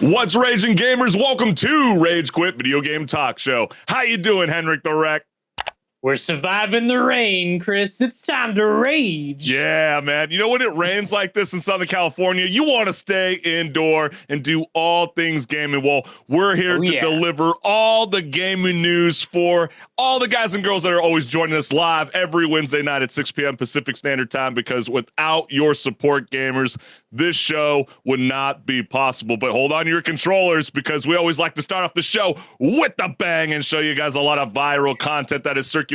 What's raging, gamers? Welcome to Rage Quit Video Game Talk Show. How you doing, HenricK the Wreck? We're surviving the rain, Chris. It's time to rage. Yeah, man. You know, when it rains like this in Southern California, you want to stay indoor and do all things gaming. Well, we're here to deliver all the gaming news for all the guys and girls that are always joining us live every Wednesday night at 6 p.m. Pacific Standard Time, because without your support, gamers, this show would not be possible. But hold on to your controllers, because we always like to start off the show with a bang and show you guys a lot of viral content that is circulating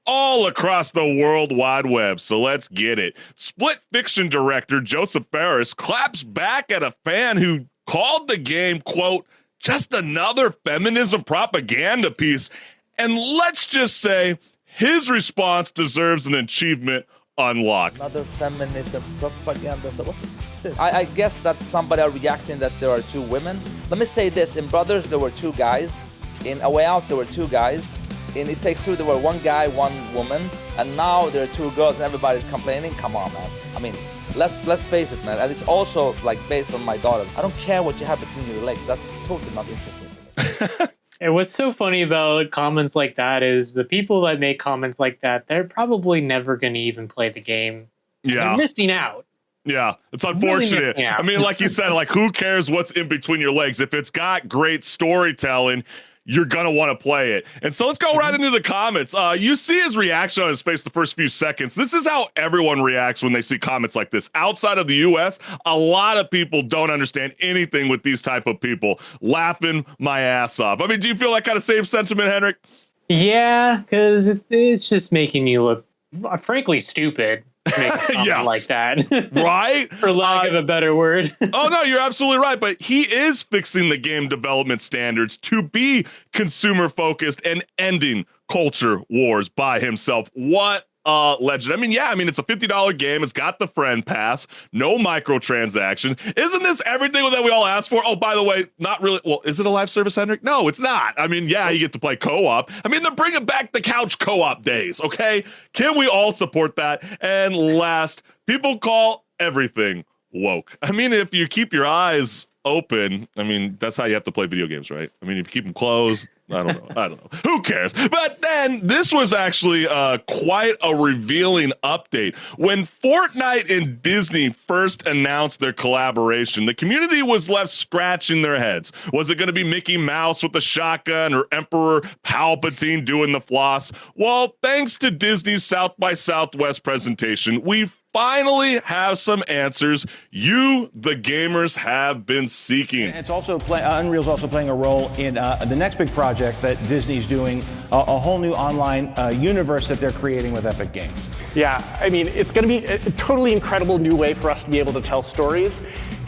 all across the World Wide Web. So let's get it. Split Fiction director Joseph Fares claps back at a fan who called the game, quote, just another feminism propaganda piece. And let's just say his response deserves an achievement unlocked. Another feminism propaganda. So what is this? I guess that somebody are reacting that there are two women. Let me say this. In Brothers, there were two guys. In A Way Out, there were two guys. In It Takes Two, there were one guy, one woman. And now there are two girls and everybody's complaining. Come on, man. I mean, let's face it, man. And it's also like based on my daughters. I don't care what you have between your legs. That's totally not interesting for me. And what's so funny about comments like that is the people that make comments like that, they're probably never going to even play the game. Yeah. They're missing out. Yeah, it's unfortunate. Really I mean, like you said, like, who cares what's in between your legs? If it's got great storytelling, you're going to want to play it. And so let's go right into the comments. You see his reaction on his face the first few seconds. This is how everyone reacts when they see comments like this. Outside of the US, a lot of people don't understand anything with these type of people. Laughing my ass off. I mean, do you feel that kind of same sentiment, HenricK? Yeah, because it's just making you look, frankly, stupid. Yes. Like that. Right? For lack of a better word. Oh, no, you're absolutely right. But he is fixing the game development standards to be consumer focused and ending culture wars by himself. What a legend. I mean, yeah, it's a $50 game. It's got the friend pass, no microtransaction. Isn't this everything that we all asked for? Oh, by the way, not really. Well, is it a live service, HenricK? No, it's not. I mean, yeah, you get to play co-op. I mean, they're bringing back the couch co-op days, okay? Can we all support that? And last, people call everything woke. I mean, if you keep your eyes open, I mean, that's how you have to play video games, right? I mean, if you keep them closed, I don't know. Who cares? But then this was actually quite a revealing update. When Fortnite and Disney first announced their collaboration, the community was left scratching their heads. Was it going to be Mickey Mouse with the shotgun or Emperor Palpatine doing the floss? Well, thanks to Disney's South by Southwest presentation, we finally have some answers you, the gamers, have been seeking. It's also Unreal's also playing a role in the next big project that Disney's doing, a whole new online universe that they're creating with Epic Games. Yeah, I mean, it's going to be a totally incredible new way for us to be able to tell stories.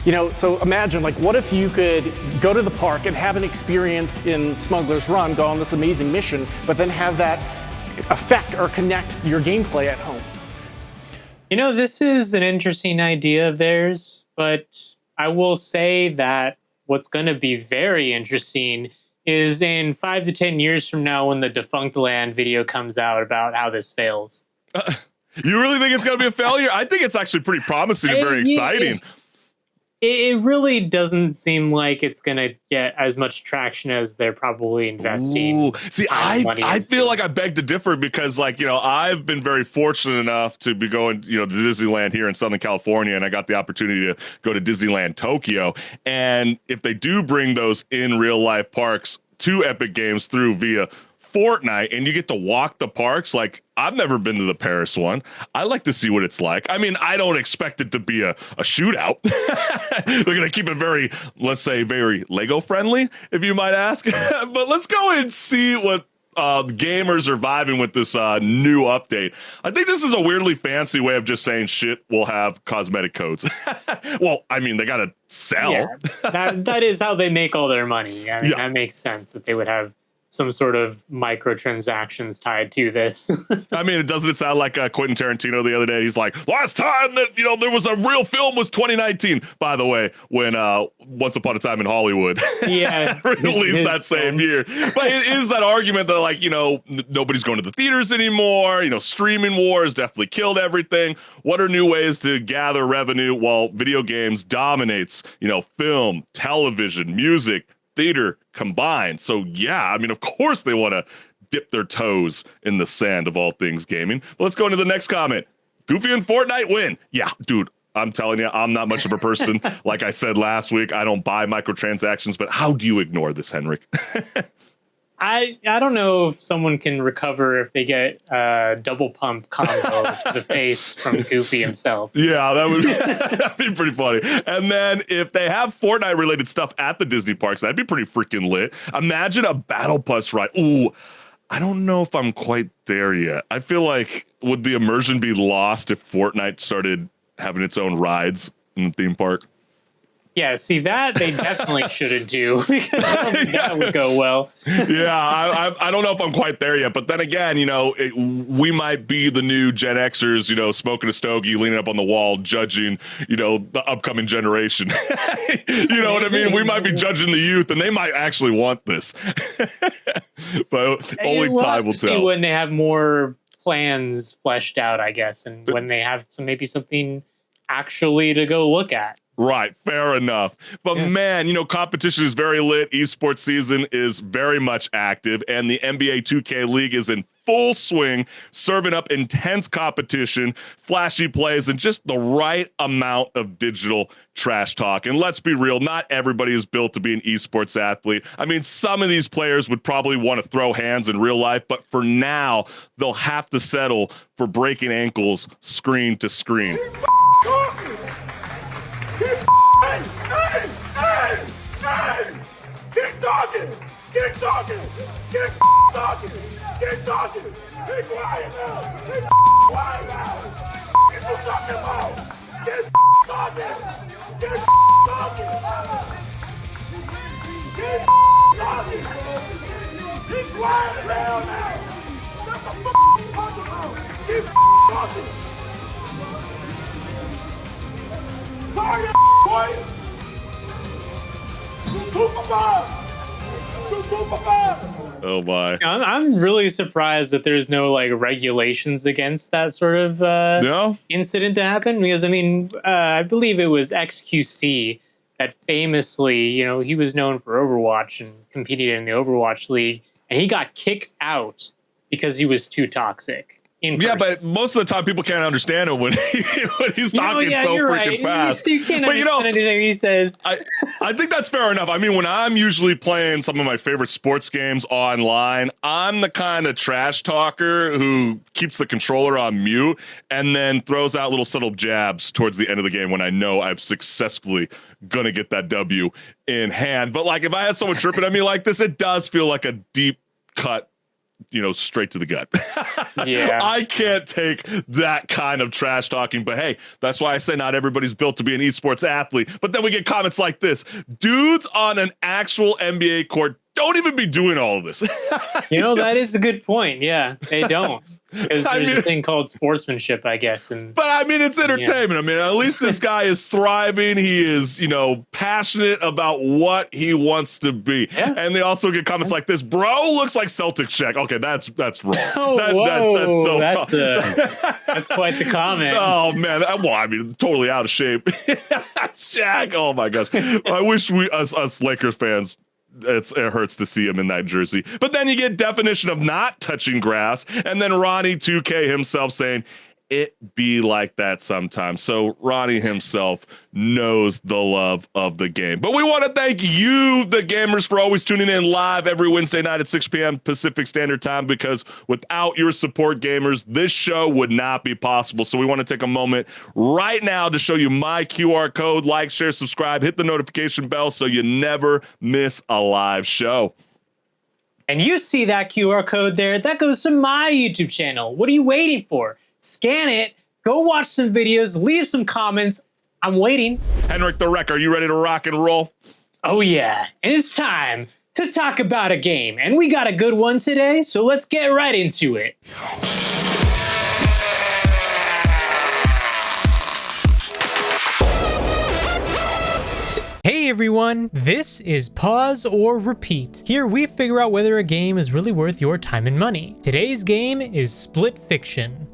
You know, so imagine, like, what if you could go to the park and have an experience in Smuggler's Run, go on this amazing mission, but then have that affect or connect your gameplay at home? You know, this is an interesting idea of theirs, but I will say that what's going to be very interesting is in 5 to 10 years from now when the Defunct Land video comes out about how this fails. You really think it's going to be a failure? I think it's actually pretty promising and very exciting. It really doesn't seem like it's going to get as much traction as they're probably investing. Ooh. See, I feel like I beg to differ because, like, you know, I've been very fortunate enough to be going, you know, to Disneyland here in Southern California, and I got the opportunity to go to Disneyland Tokyo. And if they do bring those in real life parks to Epic Games through via Fortnite, and you get to walk the parks, like, I've never been to the Paris one. I like to see what it's like. I mean, I don't expect it to be a shootout. They're going to keep it very, let's say, very Lego friendly, if you might ask. But let's go and see what gamers are vibing with this new update. I think this is a weirdly fancy way of just saying shit will have cosmetic codes. Well, I mean, they got to sell. Yeah, that is how they make all their money. I mean, that makes sense that they would have some sort of microtransactions tied to this. I mean, doesn't it sound like Quentin Tarantino the other day? He's like, last time that, there was a real film was 2019, by the way, when Once Upon a Time in Hollywood released that same year. But it is that argument that, like, nobody's going to the theaters anymore. Streaming wars definitely killed everything. What are new ways to gather revenue while video games dominates, film, television, music, theater combined? So yeah, I mean, of course they want to dip their toes in the sand of all things gaming. But let's go into the next comment. Goofy and Fortnite win. Yeah, dude, I'm telling you, I'm not much of a person. Like I said last week, I don't buy microtransactions, but how do you ignore this, HenricK? I don't know if someone can recover if they get a double pump combo to the face from Goofy himself. Yeah, that'd be pretty funny. And then if they have Fortnite related stuff at the Disney parks, that'd be pretty freaking lit. Imagine a battle bus ride. Ooh, I don't know if I'm quite there yet. I feel like, would the immersion be lost if Fortnite started having its own rides in the theme park? Yeah, see, that they definitely shouldn't do, because I don't think that would go well. Yeah, I don't know if I'm quite there yet. But then again, we might be the new Gen Xers, smoking a stogie, leaning up on the wall, judging, the upcoming generation. You know what I mean? We might be judging the youth, and they might actually want this. But only time will tell. See when they have more plans fleshed out, I guess, and when they have maybe something actually to go look at. Right, fair enough. But man, competition is very lit. Esports season is very much active, and the NBA 2K League is in full swing, serving up intense competition, flashy plays, and just the right amount of digital trash talk. And let's be real, not everybody is built to be an esports athlete. I mean, some of these players would probably want to throw hands in real life, but for now, they'll have to settle for breaking ankles screen to screen. Keep talking! Keep talking! Keep talking! Keep talking! Be quiet now! Be quiet now! What you talking about? Keep talking! Keep talking! Keep talking! Be quiet as hell now! What the f*** you talking about? Keep talking! Sorry, boy! Oh my! I'm really surprised that there's no regulations against that sort of incident to happen, because I believe it was XQC that famously, he was known for Overwatch and competed in the Overwatch League, and he got kicked out because he was too toxic. Yeah, but most of the time people can't understand him when he's talking so freaking fast. You can't understand anything he says. I think that's fair enough. I mean, when I'm usually playing some of my favorite sports games online, I'm the kind of trash talker who keeps the controller on mute and then throws out little subtle jabs towards the end of the game when I know I've successfully gonna get that W in hand. But if I had someone tripping at me like this, it does feel like a deep cut, straight to the gut. Yeah. I can't take that kind of trash talking, but hey, that's why I say not everybody's built to be an esports athlete. But then we get comments like this. Dudes on an actual NBA court don't even be doing all of this. That is a good point. Yeah, they don't. Because there's a thing called sportsmanship, I guess. But I mean, it's entertainment. I mean, at least this guy is thriving. He is, passionate about what he wants to be. Yeah. And they also get comments like this. Bro looks like Celtic Shaq. Okay, that's wrong. Oh, that's quite the comment. Oh, man. Totally out of shape. Shaq. Oh, my gosh. I wish us Lakers fans, it hurts to see him in that jersey. But then you get definition of not touching grass, and then Ronnie 2K himself saying it be like that sometimes. So Ronnie himself knows the love of the game. But we want to thank you, the gamers, for always tuning in live every Wednesday night at 6 p.m. Pacific Standard Time, because without your support, gamers, this show would not be possible. So we want to take a moment right now to show you my QR code. Like, share, subscribe, hit the notification bell so you never miss a live show. And you see that QR code there, that goes to my YouTube channel. What are you waiting for? Scan it, go watch some videos, leave some comments. I'm waiting. HenricK the Wreck, are you ready to rock and roll? Oh yeah, and it's time to talk about a game. And we got a good one today, so let's get right into it. Hey everyone, this is Pause or Repeat. Here we figure out whether a game is really worth your time and money. Today's game is Split Fiction.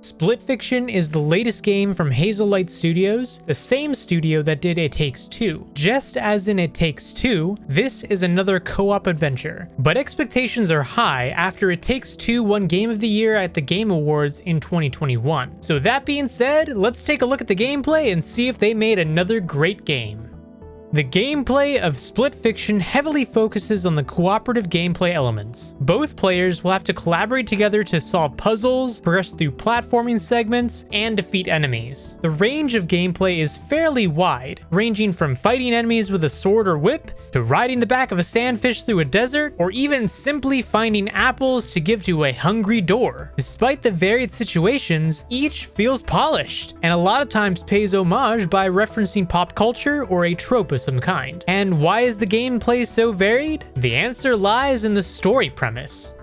Split Fiction is the latest game from Hazelight Studios, the same studio that did It Takes Two. Just as in It Takes Two, this is another co-op adventure, but expectations are high after It Takes Two won Game of the Year at the Game Awards in 2021. So that being said, let's take a look at the gameplay and see if they made another great game. The gameplay of Split Fiction heavily focuses on the cooperative gameplay elements. Both players will have to collaborate together to solve puzzles, progress through platforming segments, and defeat enemies. The range of gameplay is fairly wide, ranging from fighting enemies with a sword or whip, to riding the back of a sandfish through a desert, or even simply finding apples to give to a hungry door. Despite the varied situations, each feels polished, and a lot of times pays homage by referencing pop culture or a trope of some kind. And why is the gameplay so varied? The answer lies in the story premise.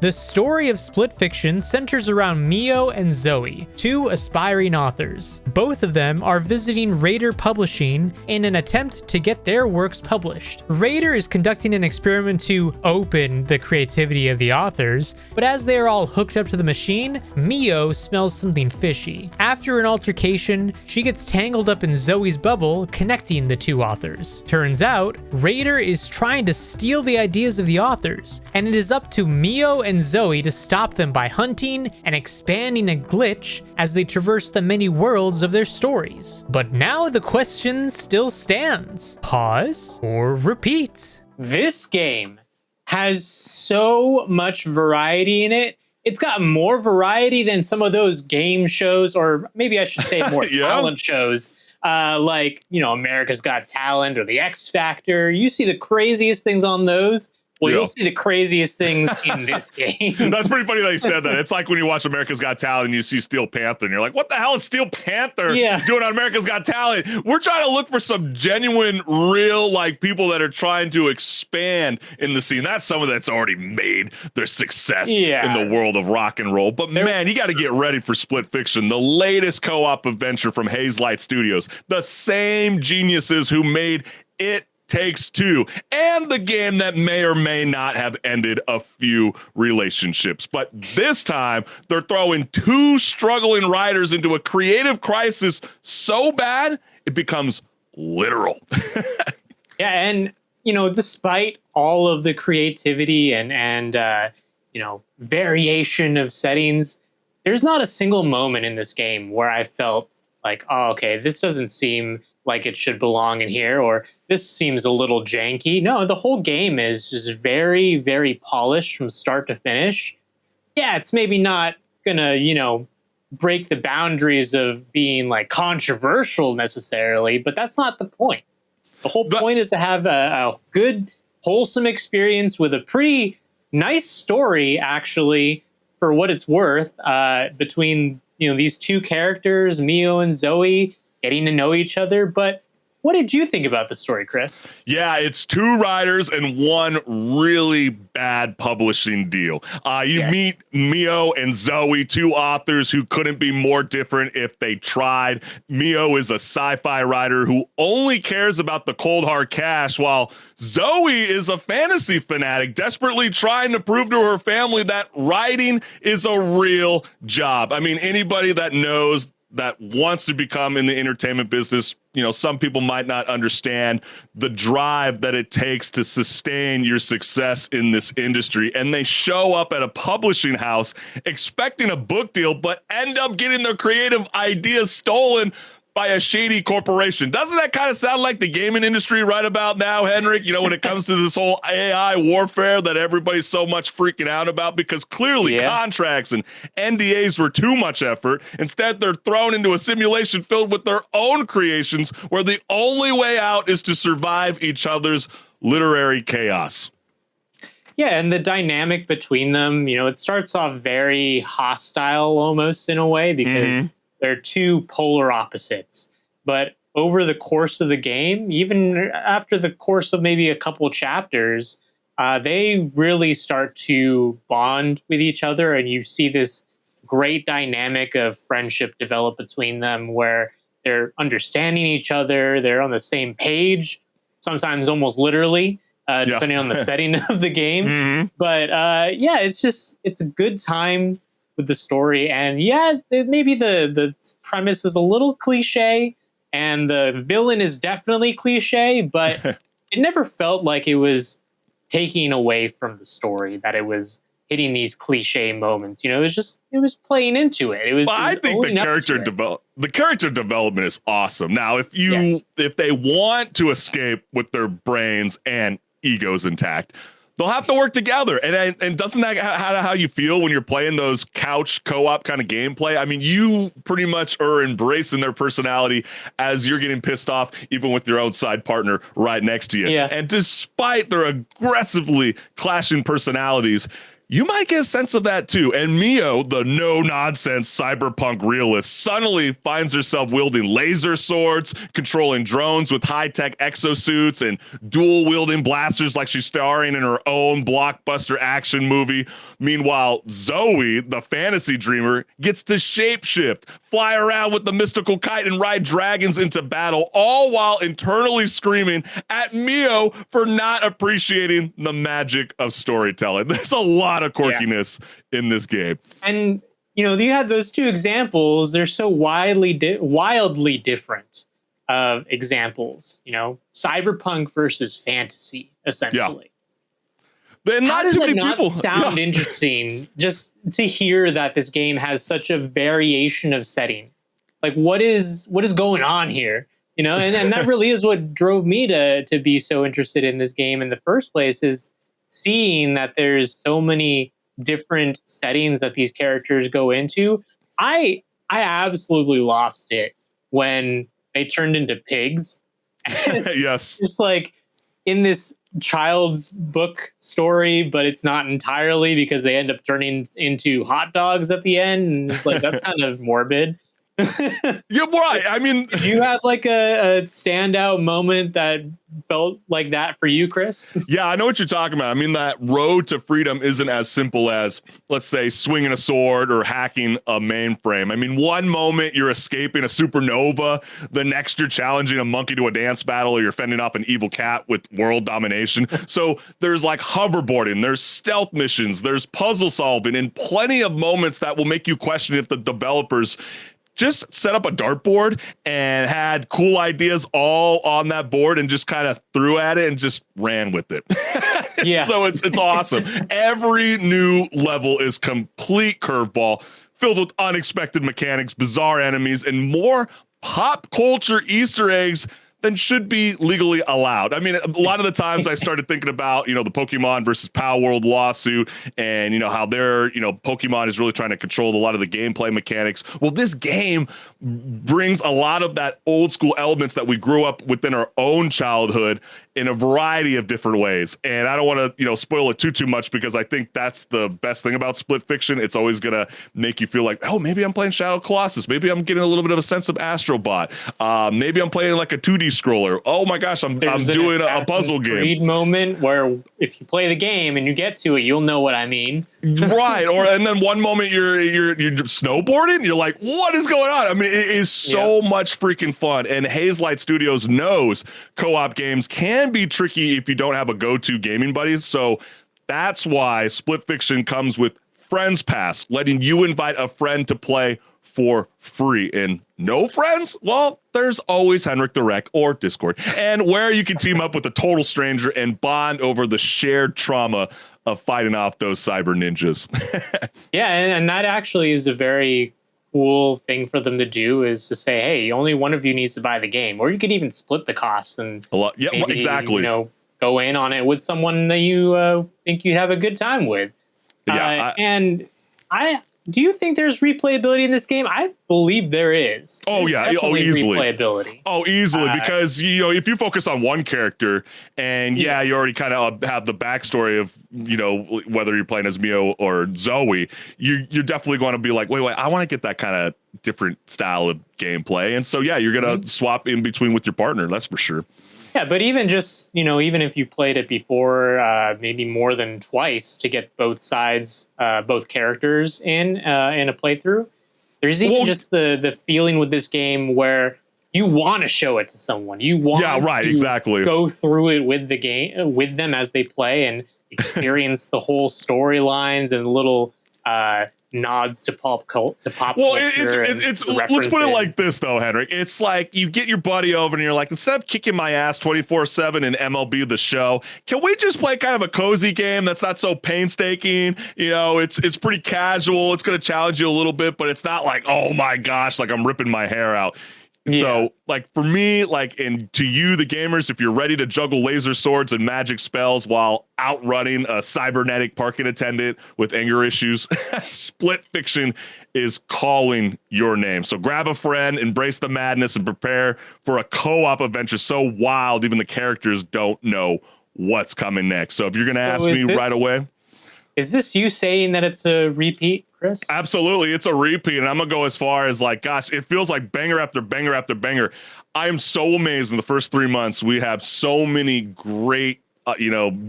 The story of Split Fiction centers around Mio and Zoe, two aspiring authors. Both of them are visiting Raider Publishing in an attempt to get their works published. Raider is conducting an experiment to open the creativity of the authors, but as they are all hooked up to the machine, Mio smells something fishy. After an altercation, she gets tangled up in Zoe's bubble, connecting the two authors. Turns out, Raider is trying to steal the ideas of the authors, and it is up to Mio and Zoe to stop them by hunting and expanding a glitch as they traverse the many worlds of their stories. But now the question still stands. Pause or repeat? This game has so much variety in it. It's got more variety than some of those game shows, or maybe I should say more talent shows, like, America's Got Talent or The X Factor. You see the craziest things on those. Well, you'll see the craziest things in this game. That's pretty funny that you said that. It's like when you watch America's Got Talent and you see Steel Panther and you're like, what the hell is Steel Panther doing on America's Got Talent? We're trying to look for some genuine, real, people that are trying to expand in the scene. That's someone that's already made their success in the world of rock and roll. But man, you got to get ready for Split Fiction, the latest co-op adventure from Hazelight Studios, the same geniuses who made It Takes Two, and the game that may or may not have ended a few relationships. But this time, they're throwing two struggling writers into a creative crisis so bad, it becomes literal. And, despite all of the creativity and variation of settings, there's not a single moment in this game where I felt like, oh, okay, this doesn't seem like it should belong in here, or this seems a little janky. No, the whole game is just very, very polished from start to finish. Yeah, it's maybe not gonna, break the boundaries of being controversial necessarily, but that's not the point. The whole point is to have a good, wholesome experience with a pretty nice story, actually, for what it's worth, between, these two characters, Mio and Zoe, getting to know each other. But what did you think about the story, Chris? Yeah, it's two writers and one really bad publishing deal. You meet Mio and Zoe, two authors who couldn't be more different if they tried. Mio is a sci-fi writer who only cares about the cold hard cash, while Zoe is a fantasy fanatic desperately trying to prove to her family that writing is a real job. I mean, anybody that knows that wants to become in the entertainment business, some people might not understand the drive that it takes to sustain your success in this industry. And they show up at a publishing house expecting a book deal, but end up getting their creative ideas stolen by a shady corporation. Doesn't that kind of sound like the gaming industry right about now, HenricK? When it comes to this whole AI warfare that everybody's so much freaking out about, because clearly contracts and NDAs were too much effort. Instead, they're thrown into a simulation filled with their own creations where the only way out is to survive each other's literary chaos. Yeah, and the dynamic between them, it starts off very hostile almost in a way, because they're two polar opposites. But over the course of the game, even after the course of maybe a couple chapters, they really start to bond with each other, and you see this great dynamic of friendship develop between them where they're understanding each other, they're on the same page, sometimes almost literally, depending on the setting of the game. Mm-hmm. But yeah, it's a good time with the story. And yeah, maybe the premise is a little cliche and the villain is definitely cliche, but it never felt like it was taking away from the story, that it was hitting these cliche moments. You know, it was playing into it. It was. Well, I think owning up to it. the character development is awesome. Now, if they want to escape with their brains and egos intact, they'll have to work together. And doesn't that how you feel when you're playing those couch co-op kind of gameplay? I mean, you pretty much are embracing their personality as you're getting pissed off, even with your own side partner right next to you. Yeah. And despite their aggressively clashing personalities, you might get a sense of that too. And Mio, the no-nonsense cyberpunk realist, suddenly finds herself wielding laser swords, controlling drones with high-tech exosuits, and dual-wielding blasters like she's starring in her own blockbuster action movie. Meanwhile, Zoe, the fantasy dreamer, gets to shapeshift, fly around with the mystical kite, and ride dragons into battle, all while internally screaming at Mio for not appreciating the magic of storytelling. There's a lot of quirkiness in this game. And you know, you had those two examples. They're so wildly different examples. You know, cyberpunk versus fantasy, essentially. Yeah. And How not does too it many not people sound interesting just to hear that this game has such a variation of setting? Like, what is going on here? You know, and that really is what drove me to be so interested in this game in the first place, is seeing that there's so many different settings that these characters go into. I absolutely lost it when they turned into pigs. Yes. Just like in this child's book story, but it's not entirely, because they end up turning into hot dogs at the end. And it's like, that's kind of morbid. You're right. I mean, Did you have like a standout moment that felt like that for you, Chris? yeah, I know what you're talking about. I mean, that road to freedom isn't as simple as, let's say, swinging a sword or hacking a mainframe. I mean, one moment you're escaping a supernova, the next you're challenging a monkey to a dance battle, or you're fending off an evil cat with world domination. So there's like hoverboarding, there's stealth missions, there's puzzle solving, and plenty of moments that will make you question if the developers just set up a dartboard and had cool ideas all on that board and just kind of threw at it and just ran with it. Yeah. So it's awesome. Every new level is complete curveball, filled with unexpected mechanics, bizarre enemies, and more pop culture Easter eggs than should be legally allowed. I mean, a lot of the times I started thinking about, you know, the Pokemon versus Pal World lawsuit, and, you know, how Pokemon is really trying to control a lot of the gameplay mechanics. Well, this game brings a lot of that old school elements that we grew up within our own childhood in a variety of different ways. And I don't want to, you know, spoil it too much, because I think that's the best thing about Split Fiction. It's always going to make you feel like, oh, maybe I'm playing Shadow Colossus. Maybe I'm getting a little bit of a sense of Astro Bot. Maybe I'm playing like a 2D scroller. Oh my gosh, I'm doing a puzzle game. Creed moment where if you play the game and you get to it, you'll know what I mean. Right. And then one moment you're snowboarding, you're like, what is going on? I mean, it is so much freaking fun. And Hazelight Studios knows co-op games can be tricky if you don't have a go-to gaming buddies. So that's why Split Fiction comes with Friends Pass, letting you invite a friend to play for free. And no friends? Well, there's always HenricK or Discord, and where you can team up with a total stranger and bond over the shared trauma of fighting off those cyber ninjas. Yeah, and that actually is a very cool thing for them to do, is to say, hey, only one of you needs to buy the game, or you could even split the costs and maybe, exactly. You know, go in on it with someone that you think you'd have a good time with. Do you think there's replayability in this game? I believe there is. Oh, yeah. Oh, easily. Replayability. Oh, easily. Because, you know, if you focus on one character and you already kind of have the backstory of, you know, whether you're playing as Mio or Zoe, you're definitely going to be like, wait, I want to get that kind of different style of gameplay. And so, yeah, you're going to swap in between with your partner. That's for sure. Yeah, but even just, even if you played it before, maybe more than twice to get both sides, both characters in a playthrough, there's even just the feeling with this game where you want to show it to someone. You want to go through it with the game, with them as they play and experience the whole storylines and little nods to pop culture. Well, it's let's put it like this though, HenricK. It's like you get your buddy over and you're like, instead of kicking my ass 24/7 in MLB The Show, can we just play kind of a cozy game that's not so painstaking? It's pretty casual. It's going to challenge you a little bit, but it's not like, oh my gosh, like I'm ripping my hair out. Yeah. So, like, for me, and to you, the gamers, if you're ready to juggle laser swords and magic spells while outrunning a cybernetic parking attendant with anger issues, Split Fiction is calling your name. So grab a friend, embrace the madness, and prepare for a co-op adventure so wild even the characters don't know what's coming next. So if you're going to ask me right away. Is this you saying that it's a repeat, Chris? Absolutely. It's a repeat. And I'm going to go as far as gosh, it feels like banger after banger after banger. I am so amazed in the first 3 months. We have so many great,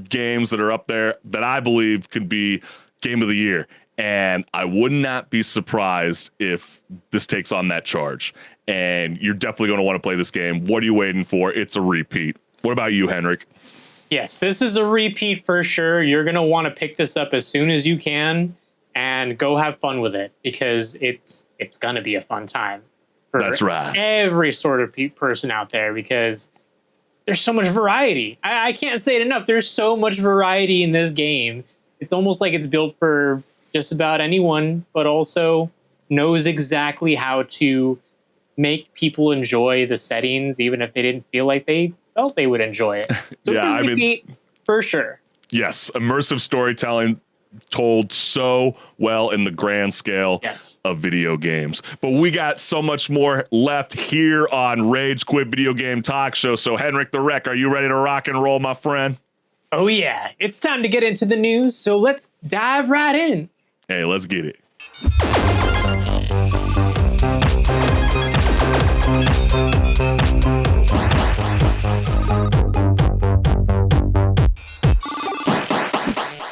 games that are up there that I believe could be game of the year. And I would not be surprised if this takes on that charge. And you're definitely going to want to play this game. What are you waiting for? It's a repeat. What about you, HenricK? Yes, this is a repeat for sure. You're going to want to pick this up as soon as you can and go have fun with it because it's going to be a fun time for every sort of person out there because there's so much variety. I can't say it enough. There's so much variety in this game. It's almost like it's built for just about anyone, but also knows exactly how to make people enjoy the settings, even if they didn't feel like they felt they would enjoy it. So yeah, it's a repeat for sure. Yes, immersive storytelling told so well in the grand scale of video games. But we got so much more left here on Rage Quit Video Game Talk Show. So HenricK the Wreck, are you ready to rock and roll, my friend? Oh yeah, it's time to get into the news. So let's dive right in. Hey, let's get it.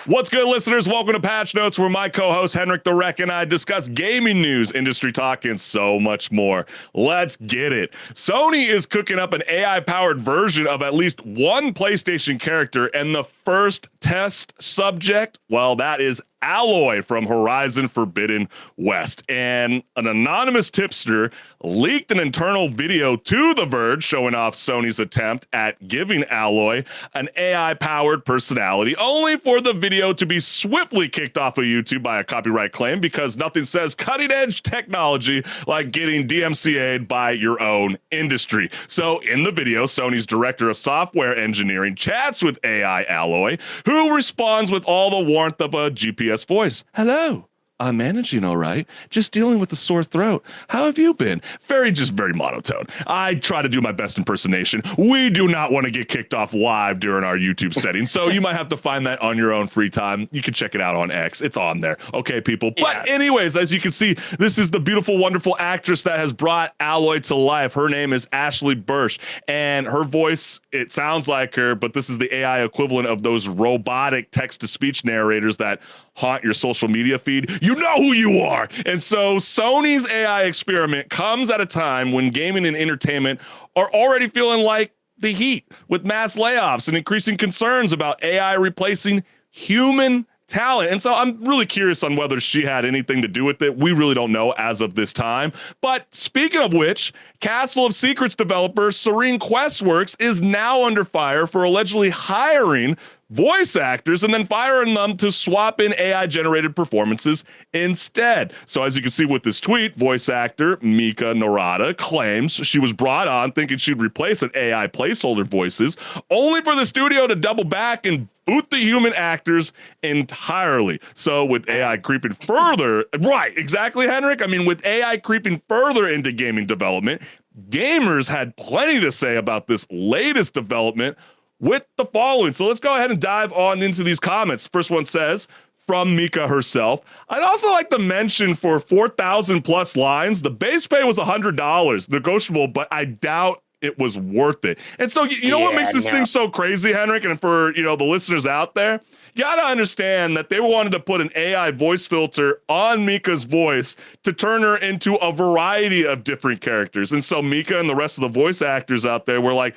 What's good, listeners? Welcome to Patch Notes, where my co-host HenricK the Wreck and I discuss gaming news, industry talk, and so much more. Let's get it. Sony is cooking up an AI-powered version of at least one PlayStation character, and the first test subject, well, that is Aloy from Horizon Forbidden West. And an anonymous tipster leaked an internal video to The Verge showing off Sony's attempt at giving Aloy an AI-powered personality, only for the video to be swiftly kicked off of YouTube by a copyright claim because nothing says cutting-edge technology like getting DMCA'd by your own industry. So in the video, Sony's director of software engineering chats with AI Aloy, who responds with all the warmth of a GPS voice. Hello, I'm managing all right. Just dealing with a sore throat. How have you been? Very monotone. I try to do my best impersonation. We do not want to get kicked off live during our YouTube setting, so you might have to find that on your own free time. You can check it out on X. It's on there. Okay, people. Yeah. But anyways, as you can see, this is the beautiful, wonderful actress that has brought Aloy to life. Her name is Ashley Burch, and her voice, it sounds like her, but this is the AI equivalent of those robotic text-to-speech narrators that haunt your social media feed. You know who you are. And so Sony's AI experiment comes at a time when gaming and entertainment are already feeling like the heat, with mass layoffs and increasing concerns about AI replacing human talent. And so I'm really curious on whether she had anything to do with it. We really don't know as of this time. But speaking of which, Castle of Secrets developer Serene Questworks is now under fire for allegedly hiring voice actors and then firing them to swap in AI-generated performances instead. So as you can see with this tweet, voice actor Mika Nerida claims she was brought on thinking she'd replace an AI placeholder voices, only for the studio to double back and boot the human actors entirely. So with AI creeping further, right, exactly, HenricK? I mean, with AI creeping further into gaming development, gamers had plenty to say about this latest development with the following. So let's go ahead and dive on into these comments. First one says, from Mika herself, I'd also like to mention for 4,000 plus lines, the base pay was $100, negotiable, but I doubt it was worth it. And so, you know what makes this thing so crazy, Henrik? And for, the listeners out there, you got to understand that they wanted to put an AI voice filter on Mika's voice to turn her into a variety of different characters. And so Mika and the rest of the voice actors out there were like,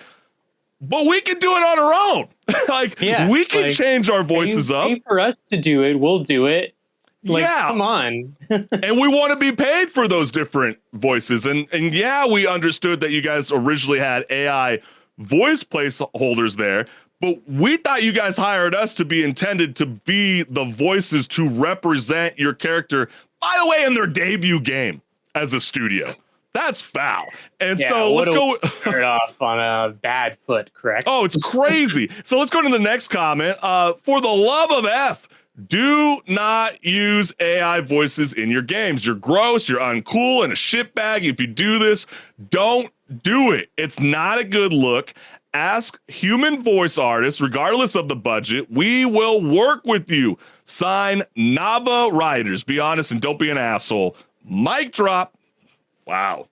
but we can do it on our own. We can change our voices up. Pay for us to do it, we'll do it. Come on. And we want to be paid for those different voices. And yeah, we understood that you guys originally had AI voice placeholders there, but we thought you guys hired us to be intended to be the voices to represent your character, by the way, in their debut game as a studio. That's foul. And so let's go start off on a bad foot, correct? Oh, it's crazy. So let's go to the next comment. For the love of F, do not use AI voices in your games. You're gross, you're uncool, and a shitbag. If you do this, don't do it. It's not a good look. Ask human voice artists, regardless of the budget. We will work with you. Sign Nava Writers. Be honest and don't be an asshole. Mic drop. Wow.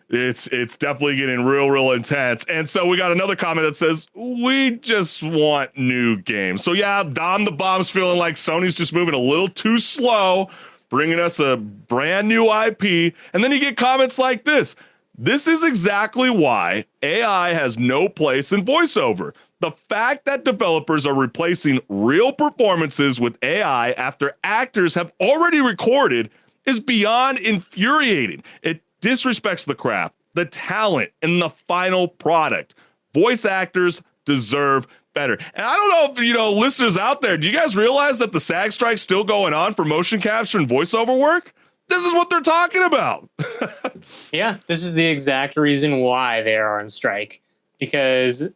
It's definitely getting real intense. And so we got another comment that says, we just want new games. So yeah, Dom the Bomb's feeling like Sony's just moving a little too slow, bringing us a brand new IP. And then you get comments like this. This is exactly why AI has no place in voiceover. The fact that developers are replacing real performances with AI after actors have already recorded is beyond infuriating. It disrespects the craft, the talent, and the final product. Voice actors deserve better. And I don't know if, listeners out there, do you guys realize that the SAG strike's still going on for motion capture and voiceover work? This is what they're talking about. Yeah, this is the exact reason why they are on strike. Because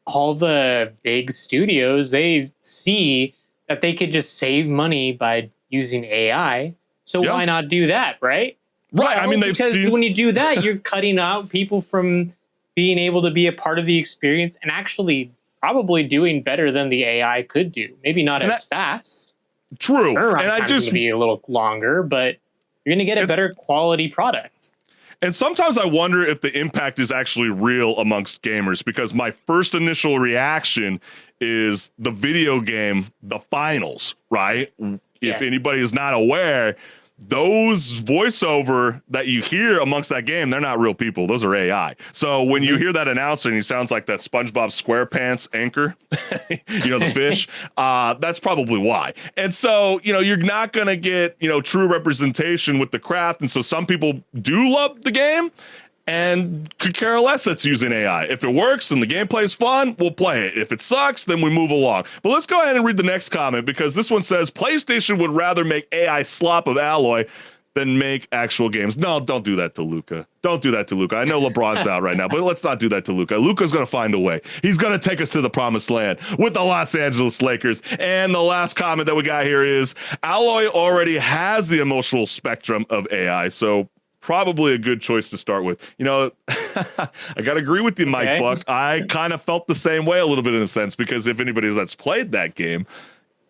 all the big studios, they see that they could just save money by using AI. So why not do that, right? Right. I mean, because when you do that, you're cutting out people from being able to be a part of the experience and actually probably doing better than the AI could do. Maybe not as fast. True. And I just be a little longer, but you're going to get a better quality product. And sometimes I wonder if the impact is actually real amongst gamers, because my first initial reaction is the video game, The Finals, right? If anybody is not aware, those voiceover that you hear amongst that game, they're not real people. Those are AI. So when you hear that announcer and he sounds like that SpongeBob SquarePants anchor, the fish, that's probably why. And so, you're not going to get, true representation with the craft. And so some people do love the game and could care less that's using AI. If it works and the gameplay is fun, we'll play it. If it sucks, then we move along. But let's go ahead and read the next comment, because this one says, PlayStation would rather make AI slop of alloy than make actual games. No, don't do that to Luka. Don't do that to Luka. I know LeBron's out right now, but let's not do that to Luka. Luka's going to find a way. He's going to take us to the promised land with the Los Angeles Lakers. And the last comment that we got here is, Alloy already has the emotional spectrum of AI, so probably a good choice to start with. I got to agree with you, Mike Buck. I kind of felt the same way a little bit in a sense, because if anybody that's played that game,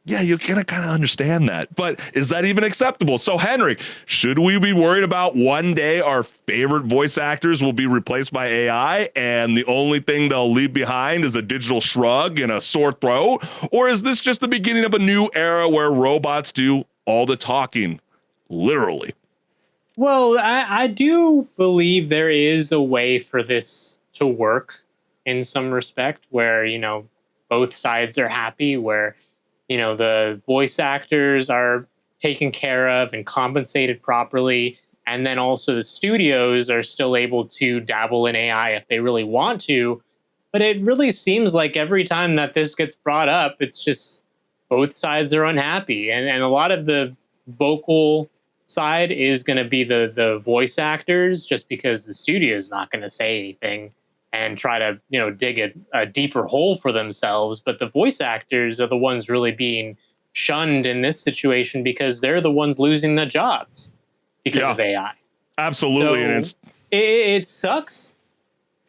yeah, you're going to kind of understand that. But is that even acceptable? So, HenricK, should we be worried about one day our favorite voice actors will be replaced by AI and the only thing they'll leave behind is a digital shrug and a sore throat? Or is this just the beginning of a new era where robots do all the talking, literally? Well, I do believe there is a way for this to work in some respect where, both sides are happy, where, the voice actors are taken care of and compensated properly. And then also the studios are still able to dabble in AI if they really want to. But it really seems like every time that this gets brought up, it's just both sides are unhappy. And a lot of the vocal side is going to be the voice actors, just because the studio is not going to say anything and try to dig a deeper hole for themselves. But the voice actors are the ones really being shunned in this situation because they're the ones losing their jobs because of AI. Absolutely. So and it sucks.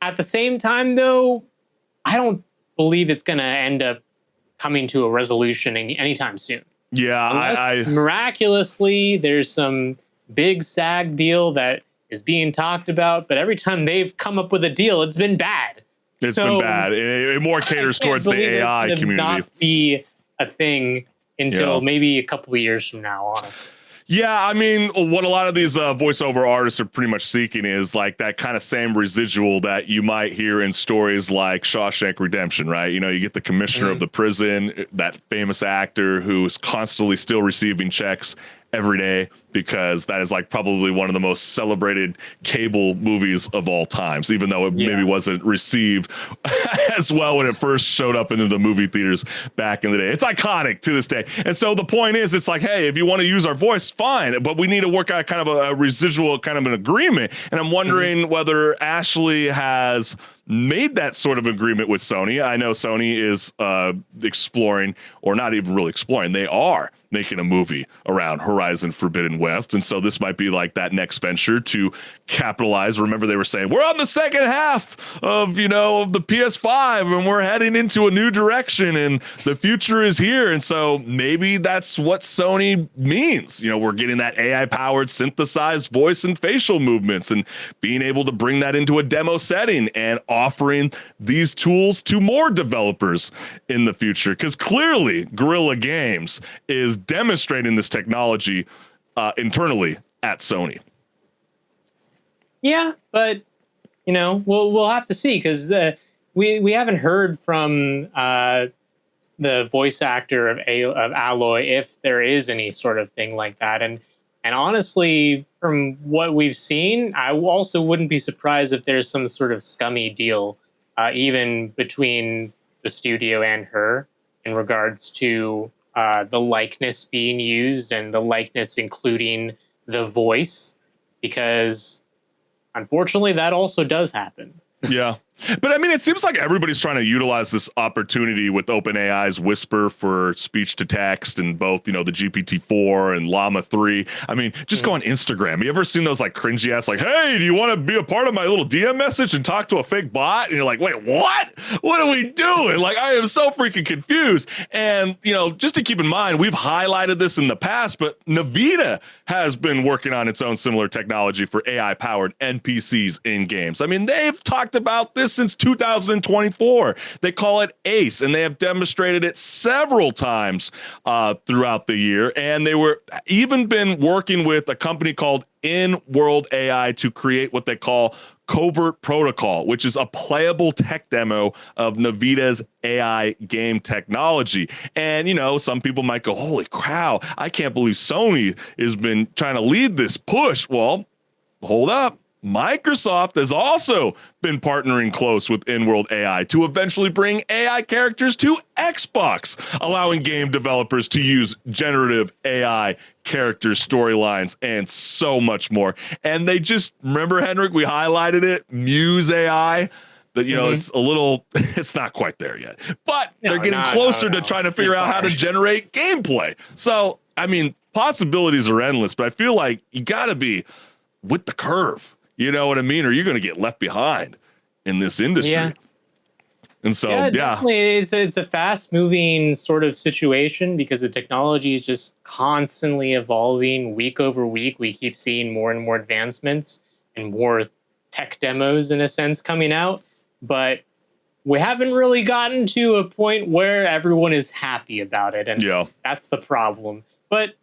At the same time, though, I don't believe it's going to end up coming to a resolution anytime soon. Yeah, Unless miraculously there's some big SAG deal that is being talked about, but every time they've come up with a deal, it's been bad. It's been bad. It more caters towards the AI community. Not be a thing until maybe a couple of years from now, honestly. Yeah, I mean, what a lot of these voiceover artists are pretty much seeking is like that kind of same residual that you might hear in stories like Shawshank Redemption, right? You know, you get the commissioner of the prison, that famous actor who's constantly still receiving checks every day, because that is like probably one of the most celebrated cable movies of all times, even though it maybe wasn't received as well when it first showed up into the movie theaters back in the day. It's iconic to this day. And so the point is, it's like, hey, if you want to use our voice, fine, but we need to work out kind of a residual kind of an agreement. And I'm wondering whether Ashley has made that sort of agreement with Sony. I know Sony is exploring, or not even really exploring, they are making a movie around Horizon Forbidden West. And so this might be like that next venture to capitalize. Remember, they were saying, we're on the second half of, you know, of the PS5 and we're heading into a new direction and the future is here. And so maybe that's what Sony means. You know, we're getting that AI powered synthesized voice and facial movements and being able to bring that into a demo setting and offering these tools to more developers in the future. Because clearly Guerrilla Games is demonstrating this technology internally at Sony. Yeah, but you know, we'll have to see, because we haven't heard from the voice actor of Aloy if there is any sort of thing like that. And honestly, from what we've seen, I also wouldn't be surprised if there's some sort of scummy deal, even between the studio and her, in regards to the likeness being used and the likeness including the voice, because unfortunately that also does happen. Yeah. But I mean, it seems like everybody's trying to utilize this opportunity with OpenAI's Whisper for speech to text and both, you know, the GPT-4 and Llama 3. I mean, just go on Instagram. You ever seen those like cringy ass, like, hey, do you want to be a part of my little DM message and talk to a fake bot? And you're like, wait, what? What are we doing? Like, I am so freaking confused. And, you know, just to keep in mind, we've highlighted this in the past, but Nvidia has been working on its own similar technology for AI powered NPCs in games. I mean, they've talked about this since 2024. They call it ACE, and they have demonstrated it several times throughout the year. And they were even been working with a company called In-World AI to create what they call Covert Protocol, which is a playable tech demo of Nvidia's AI game technology. And, you know, some people might go, holy cow, I can't believe Sony has been trying to lead this push. Well, hold up. Microsoft has also been partnering close with In-World AI to eventually bring AI characters to Xbox, allowing game developers to use generative AI characters, storylines, and so much more. And they just, remember, HenricK, we highlighted it, Muse AI, that, you know, it's a little, it's not quite there yet, but they're getting closer to trying to figure out how to generate gameplay. So, I mean, possibilities are endless, but I feel like you got to be with the curve. You know what I mean? Or you're going to get left behind in this industry. Yeah. And so, definitely, it's a fast moving sort of situation, because the technology is just constantly evolving week over week. We keep seeing more and more advancements and more tech demos, in a sense, coming out. But we haven't really gotten to a point where everyone is happy about it. And that's the problem. But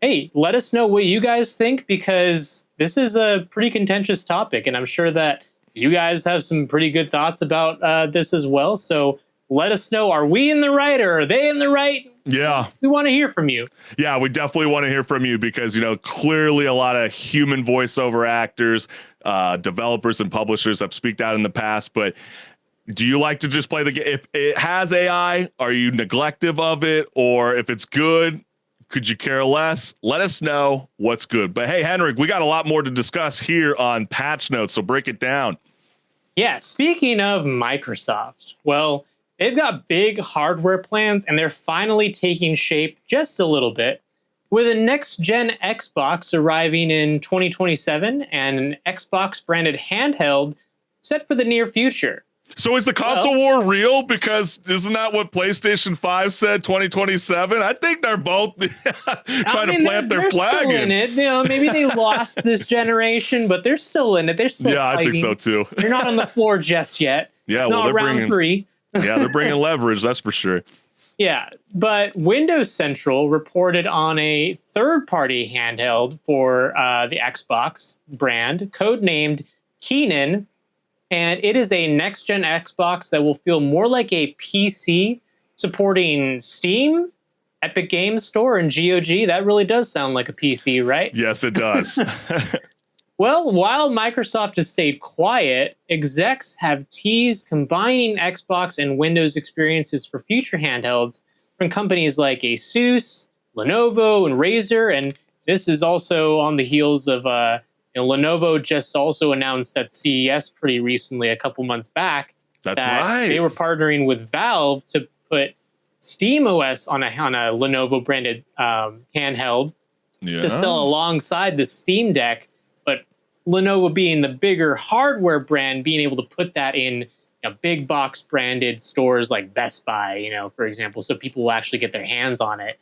hey, let us know what you guys think, because this is a pretty contentious topic, and I'm sure that you guys have some pretty good thoughts about this as well. So let us know, are we in the right or are they in the right? Yeah. We want to hear from you. Yeah, we definitely want to hear from you, because, you know, clearly a lot of human voiceover actors, developers and publishers have speaked out in the past, but do you like to just play the game? If it has AI, are you neglective of it? Or if it's good, could you care less? Let us know what's good. But hey, HenricK, we got a lot more to discuss here on Patch Notes, so break it down. Yeah, speaking of Microsoft, well, they've got big hardware plans, and they're finally taking shape just a little bit, with a next-gen Xbox arriving in 2027 and an Xbox-branded handheld set for the near future. So is the console war real? Because isn't that what PlayStation 5 said, 2027? I think they're both trying to plant their flag still in it. Maybe they lost this generation, but they're still in it. They're still fighting. I think so too. They're not on the floor just yet. Yeah, it's not round 3. Yeah, they're bringing leverage, that's for sure. Yeah, but Windows Central reported on a third-party handheld for the Xbox brand, codenamed Keenan, and it is a next-gen Xbox that will feel more like a PC, supporting Steam, Epic Games Store, and GOG. That really does sound like a PC, right? Yes, it does. Well, while Microsoft has stayed quiet, execs have teased combining Xbox and Windows experiences for future handhelds from companies like Asus, Lenovo, and Razer. And this is also on the heels of Lenovo just also announced at CES pretty recently, a couple months back, That's right. They were partnering with Valve to put SteamOS on a Lenovo branded handheld to sell alongside the Steam Deck. But Lenovo, being the bigger hardware brand, being able to put that in big box branded stores like Best Buy, for example, so people will actually get their hands on it.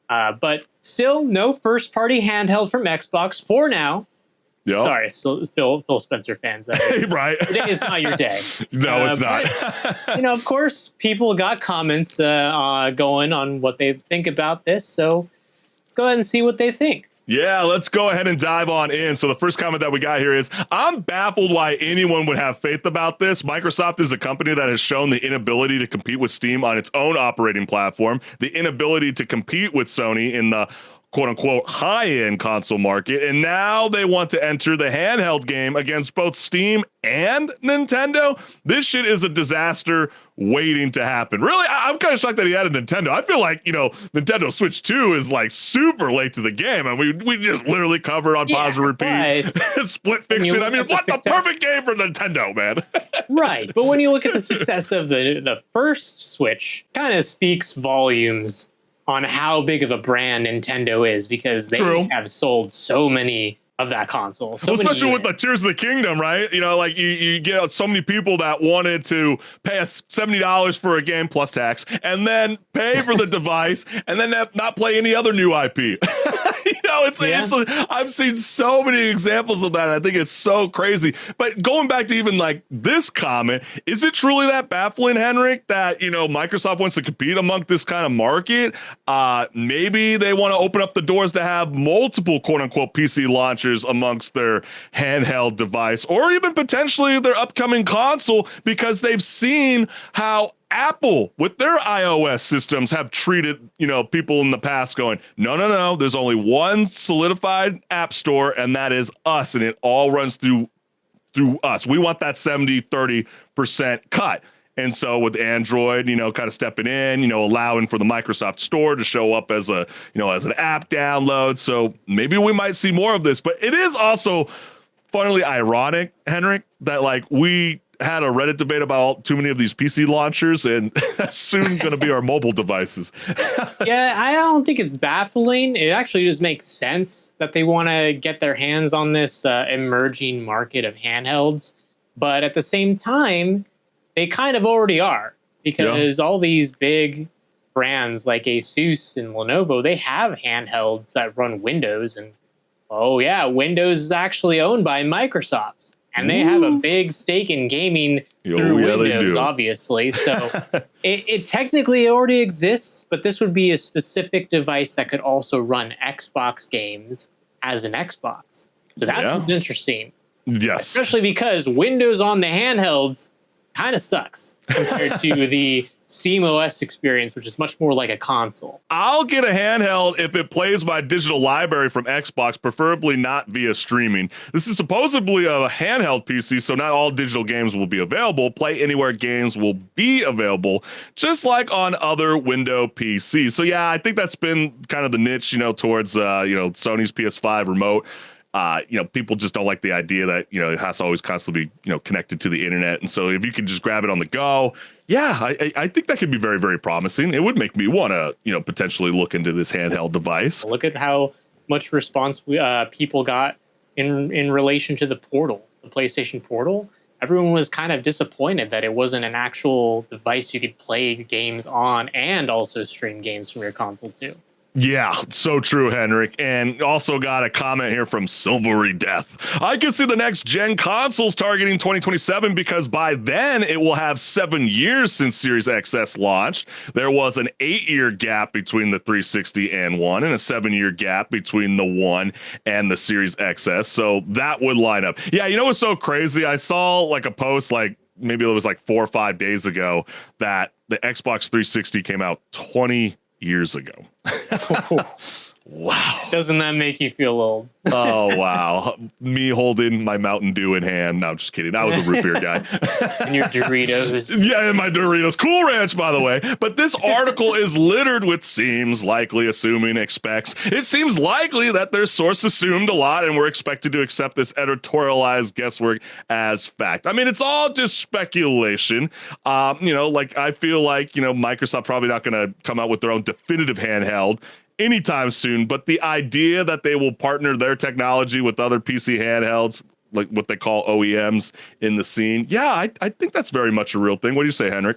But still, no first party handheld from Xbox for now. Yep. Sorry, so Phil Spencer fans. Right. Today is not your day. No, it's not. But, of course, people got comments going on what they think about this. So let's go ahead and see what they think. Yeah, let's go ahead and dive on in. So the first comment that we got here is, I'm baffled why anyone would have faith about this. Microsoft is a company that has shown the inability to compete with Steam on its own operating platform, the inability to compete with Sony in the quote-unquote high-end console market, and now they want to enter the handheld game against both Steam and Nintendo. This shit is a disaster waiting to happen. Really, I'm kind of shocked that he had a Nintendo. I feel like, Nintendo Switch 2 is like super late to the game, and we just literally covered on pause and repeat. Split Fiction. I mean, what the perfect game for Nintendo, man. Right, but when you look at the success of the first Switch, kind of speaks volumes on how big of a brand Nintendo is, because they have sold so many of that console. Especially with the Tears of the Kingdom, right? You get so many people that wanted to pay us $70 for a game plus tax, and then pay for the device, and then not play any other new IP. I've seen so many examples of that. I think it's so crazy. But going back to even like this comment, is it truly that baffling, HenricK, that Microsoft wants to compete among this kind of market? Maybe they want to open up the doors to have multiple quote unquote PC launchers amongst their handheld device, or even potentially their upcoming console, because they've seen how Apple with their iOS systems have treated, people in the past, going, no, there's only one solidified app store, and that is us, and it all runs through us. We want that 70-30% cut. And so with Android, kind of stepping in, allowing for the Microsoft Store to show up as as an app download. So maybe we might see more of this. But it is also funnily ironic, HenricK, that we had a Reddit debate about too many of these PC launchers, and that's soon going to be our mobile devices. Yeah, I don't think it's baffling. It actually just makes sense that they want to get their hands on this emerging market of handhelds. But at the same time, they kind of already are, because all these big brands like Asus and Lenovo, they have handhelds that run Windows. And Windows is actually owned by Microsoft. And they have a big stake in gaming through Windows, obviously. So it technically already exists, but this would be a specific device that could also run Xbox games as an Xbox. So that's what's interesting. Yes. Especially because Windows on the handhelds kind of sucks compared to the SteamOS experience, which is much more like a console. I'll get a handheld if it plays my digital library from Xbox, preferably not via streaming. This is supposedly a handheld PC, so not all digital games will be available. Play Anywhere games will be available, just like on other Windows PCs. So yeah, I think that's been kind of the niche, towards Sony's PS5 remote. People just don't like the idea that, it has to always constantly be, connected to the internet. And so if you can just grab it on the go, I think that could be very, very promising. It would make me want to, potentially look into this handheld device. Look at how much response people got in relation to the Portal, the PlayStation Portal. everyone was kind of disappointed that it wasn't an actual device you could play games on and also stream games from your console too. Yeah, so true, HenricK. And also got a comment here from Silvery Death. I can see the next gen consoles targeting 2027 because by then it will have 7 years since Series XS launched. There was an 8-year gap between the 360 and One and a 7-year gap between the One and the Series XS. So that would line up. Yeah, you know what's so crazy? I saw like a post like maybe it was like 4 or 5 days ago that the Xbox 360 came out 20 years ago. Wow. Doesn't that make you feel old? Oh, wow. Me holding my Mountain Dew in hand. No, I'm just kidding. I was a root beer guy. And your Doritos. Yeah, and my Doritos. Cool Ranch, by the way. But this article is littered with seems, likely, assuming, expects. It seems likely that their source assumed a lot and we're expected to accept this editorialized guesswork as fact. I mean, it's all just speculation. Like I feel like, Microsoft probably not going to come out with their own definitive handheld anytime soon, but the idea that they will partner their technology with other PC handhelds, like what they call OEMs in the scene, yeah, I think that's very much a real thing. What do you say, HenricK?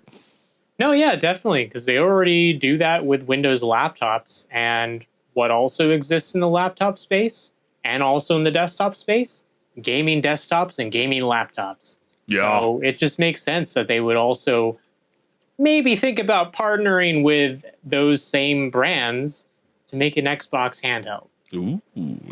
No, yeah, definitely, because they already do that with Windows laptops, and what also exists in the laptop space and also in the desktop space, gaming desktops and gaming laptops. Yeah. So it just makes sense that they would also maybe think about partnering with those same brands to make an Xbox handheld. Ooh,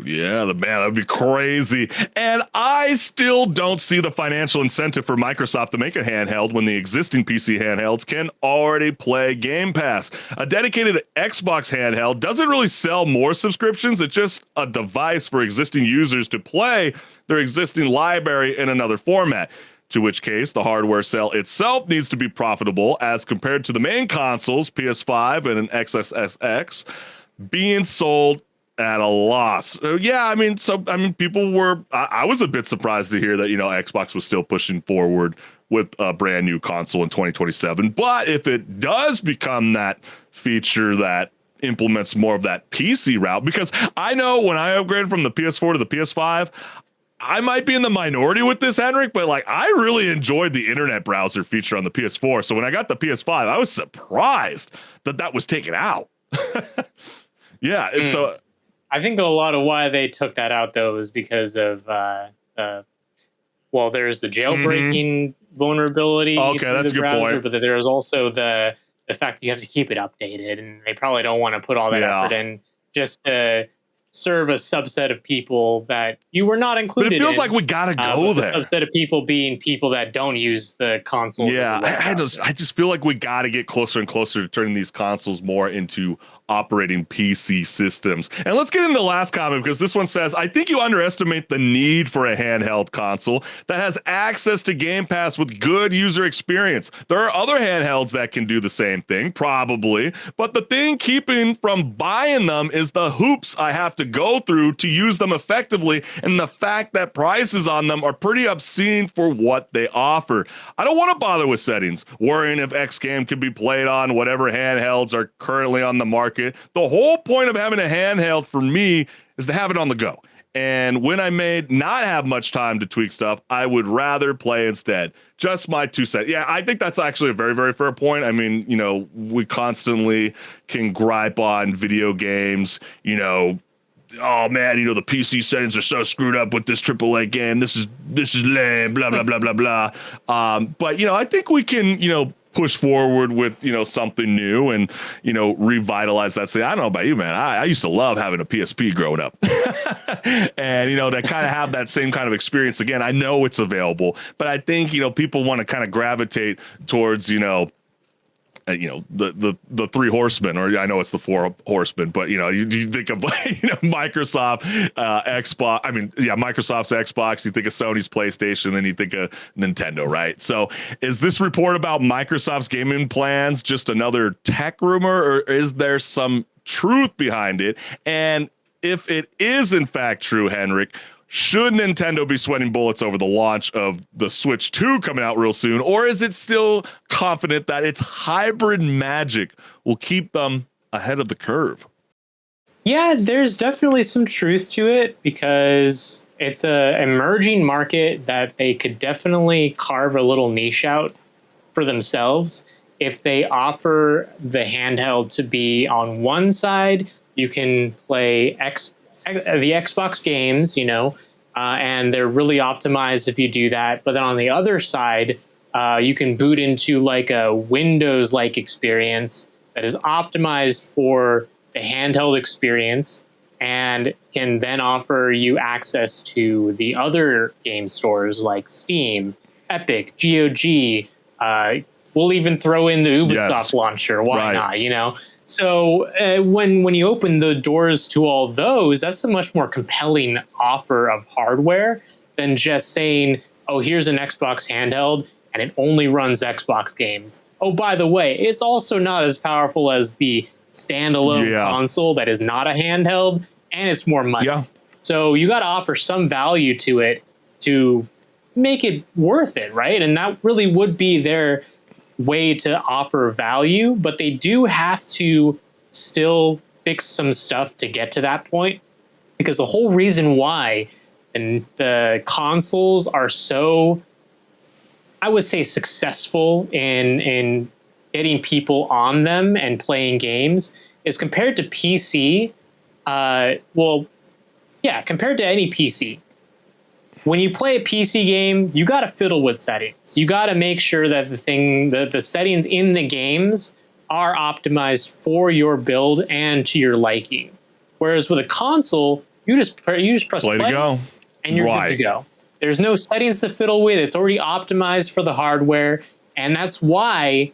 yeah, that'd be crazy. And I still don't see the financial incentive for Microsoft to make a handheld when the existing PC handhelds can already play Game Pass. A dedicated Xbox handheld doesn't really sell more subscriptions. It's just a device for existing users to play their existing library in another format. To which case, the hardware sale itself needs to be profitable as compared to the main consoles, PS5 and an XSSX, being sold at a loss. People were, I was a bit surprised to hear that, Xbox was still pushing forward with a brand new console in 2027. But if it does become that feature that implements more of that PC route, because I know when I upgraded from the PS4 to the PS5, I might be in the minority with this, HenricK, but like I really enjoyed the internet browser feature on the PS4. So when I got the PS5, I was surprised that was taken out. Yeah, and so I think a lot of why they took that out though is because of there's the jailbreaking vulnerability. Okay, that's a good browser, point. But there's also the fact that you have to keep it updated, and they probably don't want to put all that effort in just to serve a subset of people that you were not included in. But it feels like we gotta go there. The subset of people being people that don't use the console. Yeah, I just feel like we gotta get closer and closer to turning these consoles more into operating PC systems. And let's get into the last comment, because this one says, I think you underestimate the need for a handheld console that has access to Game Pass with good user experience. There are other handhelds that can do the same thing, probably, but the thing keeping from buying them is the hoops I have to go through to use them effectively, and the fact that prices on them are pretty obscene for what they offer. I don't want to bother with settings, worrying if X game can be played on whatever handhelds are currently on the market. The whole point of having a handheld for me is to have it on the go. And when I may not have much time to tweak stuff, I would rather play instead. Just my 2 cents. Yeah, I think that's actually a very, very fair point. I mean, we constantly can gripe on video games, oh man, the PC settings are so screwed up with this AAA game. This is lame, blah, blah, blah, blah, blah. But I think we can, push forward with, something new and, revitalize that. Say, I don't know about you, man. I used to love having a PSP growing up. And, to kind of have that same kind of experience again. I know it's available, but I think, people want to kind of gravitate towards, the 3 horsemen, or I know it's the 4 horsemen, but you think of Microsoft, Xbox. I mean, yeah, Microsoft's Xbox. You think of Sony's PlayStation, then you think of Nintendo, right? So, is this report about Microsoft's gaming plans just another tech rumor, or is there some truth behind it? And if it is in fact true, HenricK, should Nintendo be sweating bullets over the launch of the Switch 2 coming out real soon, or is it still confident that its hybrid magic will keep them ahead of the curve? Yeah, there's definitely some truth to it because it's a emerging market that they could definitely carve a little niche out for themselves. If they offer the handheld to be on one side, you can play the Xbox games, and they're really optimized if you do that. But then on the other side, you can boot into like a Windows-like experience that is optimized for the handheld experience and can then offer you access to the other game stores like Steam, Epic, GOG. We'll even throw in the Ubisoft launcher. Why not? So when you open the doors to all those, that's a much more compelling offer of hardware than just saying, oh, here's an Xbox handheld and it only runs Xbox games. Oh, by the way, it's also not as powerful as the standalone console that is not a handheld, and it's more money. Yeah. So you got to offer some value to it to make it worth it, right? And that really would be their way to offer value, but they do have to still fix some stuff to get to that point, because the whole reason why the consoles are so, I would say, successful in getting people on them and playing games is compared to PC. Compared to any PC, when you play a PC game, you got to fiddle with settings. You got to make sure that the settings in the games are optimized for your build and to your liking. Whereas with a console, you just press play to go, and you're good to go. There's no settings to fiddle with. It's already optimized for the hardware, and that's why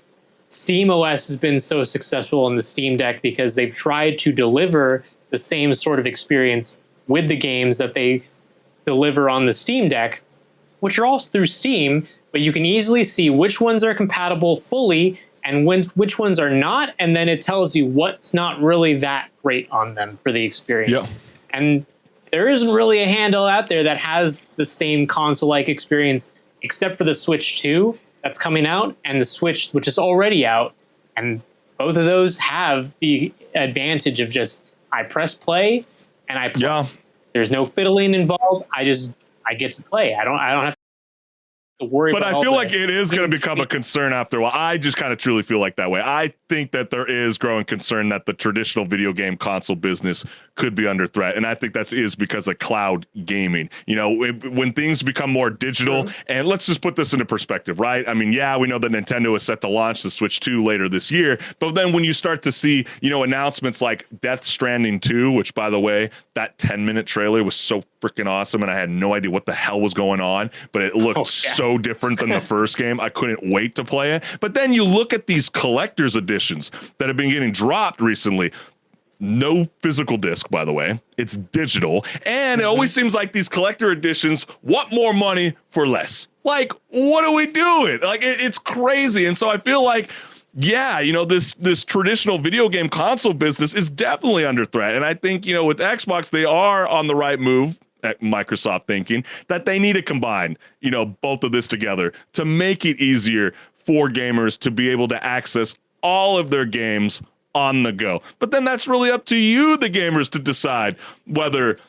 SteamOS has been so successful on the Steam Deck, because they've tried to deliver the same sort of experience with the games that they deliver on the Steam Deck, which are all through Steam, but you can easily see which ones are compatible fully and which ones are not, and then it tells you what's not really that great on them for the experience. Yeah. And there isn't really a handheld out there that has the same console-like experience except for the Switch 2 that's coming out and the Switch, which is already out. And both of those have the advantage of just, I press play and I play. Yeah. There's no fiddling involved. I get to play. I don't have to worry about. But I feel like it is going to become a concern after a while. I just kind of truly feel like that way. I think that there is growing concern that the traditional video game console business could be under threat. And I think that is because of cloud gaming. When things become more digital, and let's just put this into perspective, right? I mean, yeah, we know that Nintendo is set to launch the Switch 2 later this year, but then when you start to see, announcements like Death Stranding 2, which, by the way, that 10-minute trailer was so freaking awesome, and I had no idea what the hell was going on, but it looked so different than the first game. I couldn't wait to play it. But then you look at these collector's editions that have been getting dropped recently. No physical disc, by the way. It's digital. And it always seems like these collector editions want more money for less. Like, what are we doing? Like, it's crazy. And so I feel like, this traditional video game console business is definitely under threat. And I think, with Xbox, they are on the right move, at Microsoft thinking that they need to combine, both of this together to make it easier for gamers to be able to access all of their games on the go. But then that's really up to you, the gamers, to decide whether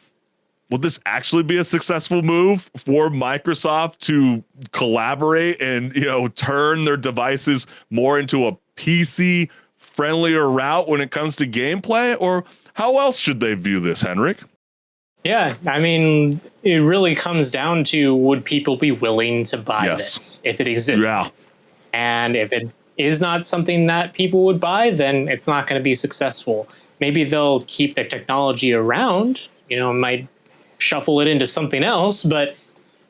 will this actually be a successful move for Microsoft to collaborate and, turn their devices more into a PC friendlier route when it comes to gameplay, or how else should they view this, HenricK? Yeah, I mean, it really comes down to, would people be willing to buy this if it exists? Yeah. And if it is not something that people would buy, then it's not going to be successful. Maybe they'll keep the technology around, might shuffle it into something else, but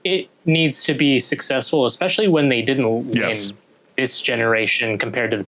it needs to be successful, especially when they didn't win this generation compared to the PS5.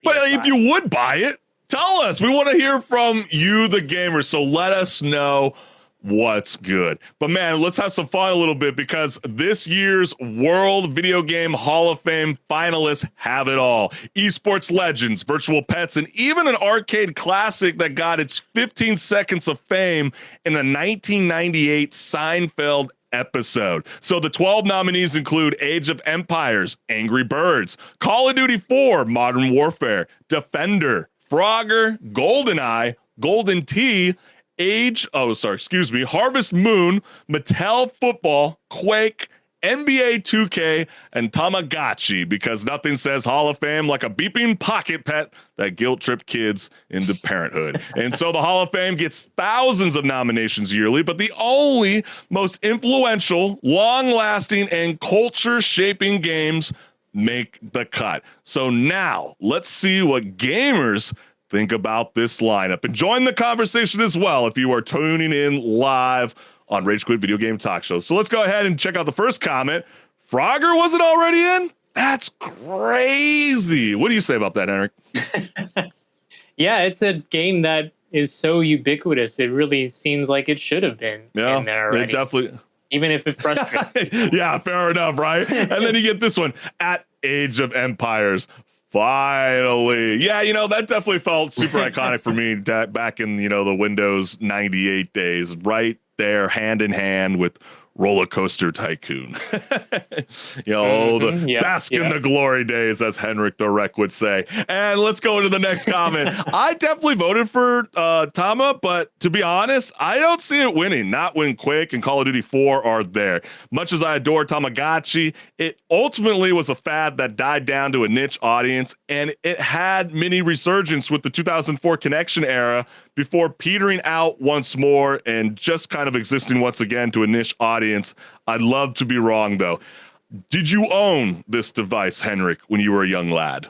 But if you would buy it, tell us. We want to hear from you, the gamers. So let us know what's good. But man, let's have some fun a little bit, because this year's World Video Game Hall of Fame finalists have it all. Esports legends, virtual pets, and even an arcade classic that got its 15 seconds of fame in a 1998 Seinfeld episode. So the 12 nominees include Age of Empires, Angry Birds, Call of Duty 4, Modern Warfare, Defender, Frogger, GoldenEye, Golden Tee, Harvest Moon, Mattel Football, Quake, NBA 2K, and Tamagotchi, because nothing says Hall of Fame like a beeping pocket pet that guilt-trip kids into parenthood. And so the Hall of Fame gets thousands of nominations yearly, but the only most influential, long-lasting, and culture-shaping games make the cut. So now, let's see what gamers think about this lineup. And join the conversation as well if you are tuning in live on Rage Quit Video Game Talk Show. So let's go ahead and check out the first comment. Frogger wasn't already in? That's crazy. What do you say about that, Henrik? Yeah, it's a game that is so ubiquitous. It really seems like it should have been in there already. It definitely, even if it frustrates people. Yeah, fair enough, right? And then you get this one, at Age of Empires. Finally. Yeah, that definitely felt super iconic for me back in, the Windows 98 days, right there, hand in hand with Roller Coaster Tycoon. Bask in the glory days, as HenricK the Wreck would say. And let's go into the next comment. I definitely voted for Tama, but to be honest, I don't see it winning. Not when Quake and Call of Duty 4 are there. Much as I adore Tamagotchi, it ultimately was a fad that died down to a niche audience, and it had mini resurgence with the 2004 Connection era before petering out once more and just kind of existing once again to a niche audience. I'd love to be wrong, though. Did you own this device, HenricK, when you were a young lad?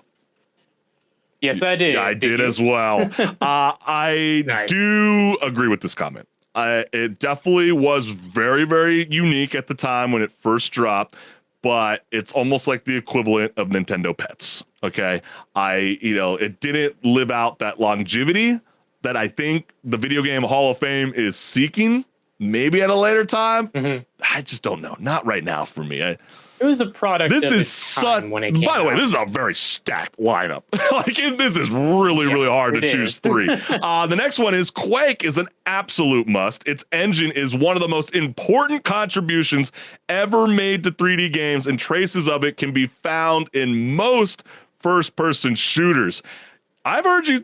Yes, I did. I did as well. I do agree with this comment. It definitely was very, very unique at the time when it first dropped, but it's almost like the equivalent of Nintendo Pets. Okay. It didn't live out that longevity that I think the Video Game Hall of Fame is seeking, maybe at a later time. I just don't know. Not right now for me. It was a product. This is when it came out. This is a very stacked lineup. This is really, really hard to choose three. The next one is Quake is an absolute must. Its engine is one of the most important contributions ever made to 3D games, and traces of it can be found in most first-person shooters. I've heard you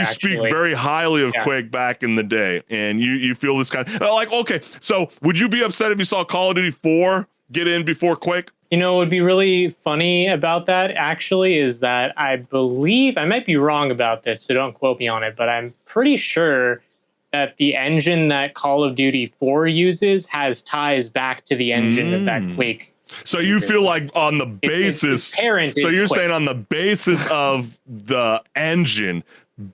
speak very highly of Quake back in the day, and you feel this kind of okay. So would you be upset if you saw Call of Duty 4 get in before Quake? What would be really funny about that actually is that I believe, I might be wrong about this, so don't quote me on it, but I'm pretty sure that the engine that Call of Duty 4 uses has ties back to the engine that Quake. So you feel like on the basis, you're saying on the basis of the engine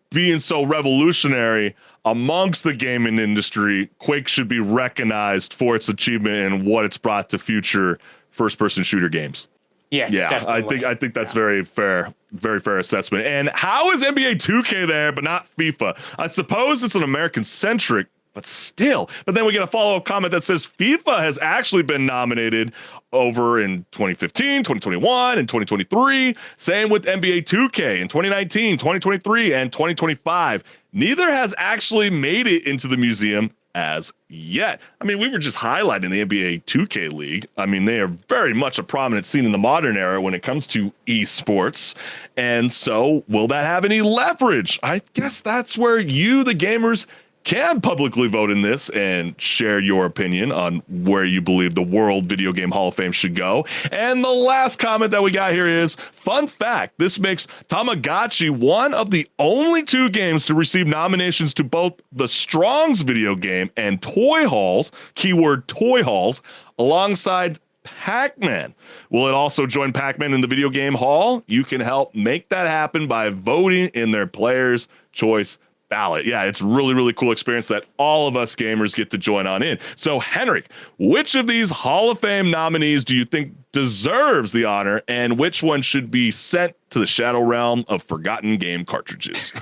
being so revolutionary amongst the gaming industry, Quake should be recognized for its achievement and what it's brought to future first-person shooter games. Yes, yeah, definitely. I think that's very fair assessment. And how is NBA 2K there but not FIFA? I suppose it's an American-centric, but still. But then we get a follow-up comment that says FIFA has actually been nominated over in 2015, 2021, and 2023. Same with NBA 2K in 2019, 2023, and 2025. Neither has actually made it into the museum as yet. I mean, we were just highlighting the NBA 2K League. I mean, they are very much a prominent scene in the modern era when it comes to esports. And so will that have any leverage? I guess that's where you, the gamers, can publicly vote in this and share your opinion on where you believe the World Video Game Hall of Fame should go. And the last comment that we got here is, fun fact, this makes Tamagotchi one of the only two games to receive nominations to both the Strong's Video Game and Toy Halls, keyword Toy Halls, alongside Pac-Man. Will it also join Pac-Man in the Video Game Hall? You can help make that happen by voting in their Player's Choice ballot. Yeah, it's really, really cool experience that all of us gamers get to join on in. So, HenricK, which of these Hall of Fame nominees do you think deserves the honor, and which one should be sent to the Shadow Realm of forgotten game cartridges?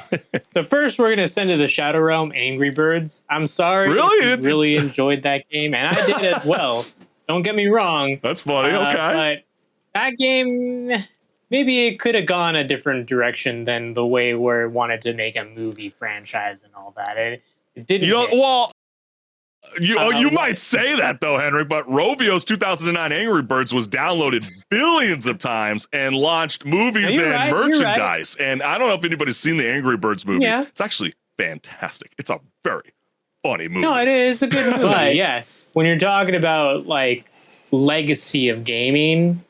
The first we're going to send to the Shadow Realm, Angry Birds. I'm sorry. Really? I really enjoed that game, and I did as well. Don't get me wrong. That's funny. Okay. But that game, maybe it could have gone a different direction than the way where it wanted to make a movie franchise and all that. It didn't. You might say that though, HenricK, but Rovio's 2009 Angry Birds was downloaded billions of times and launched movies and merchandise. And I don't know if anybody's seen the Angry Birds movie. Yeah. It's actually fantastic. It's a very funny movie. No, it is a good movie. But yes, when you're talking about like legacy of gaming,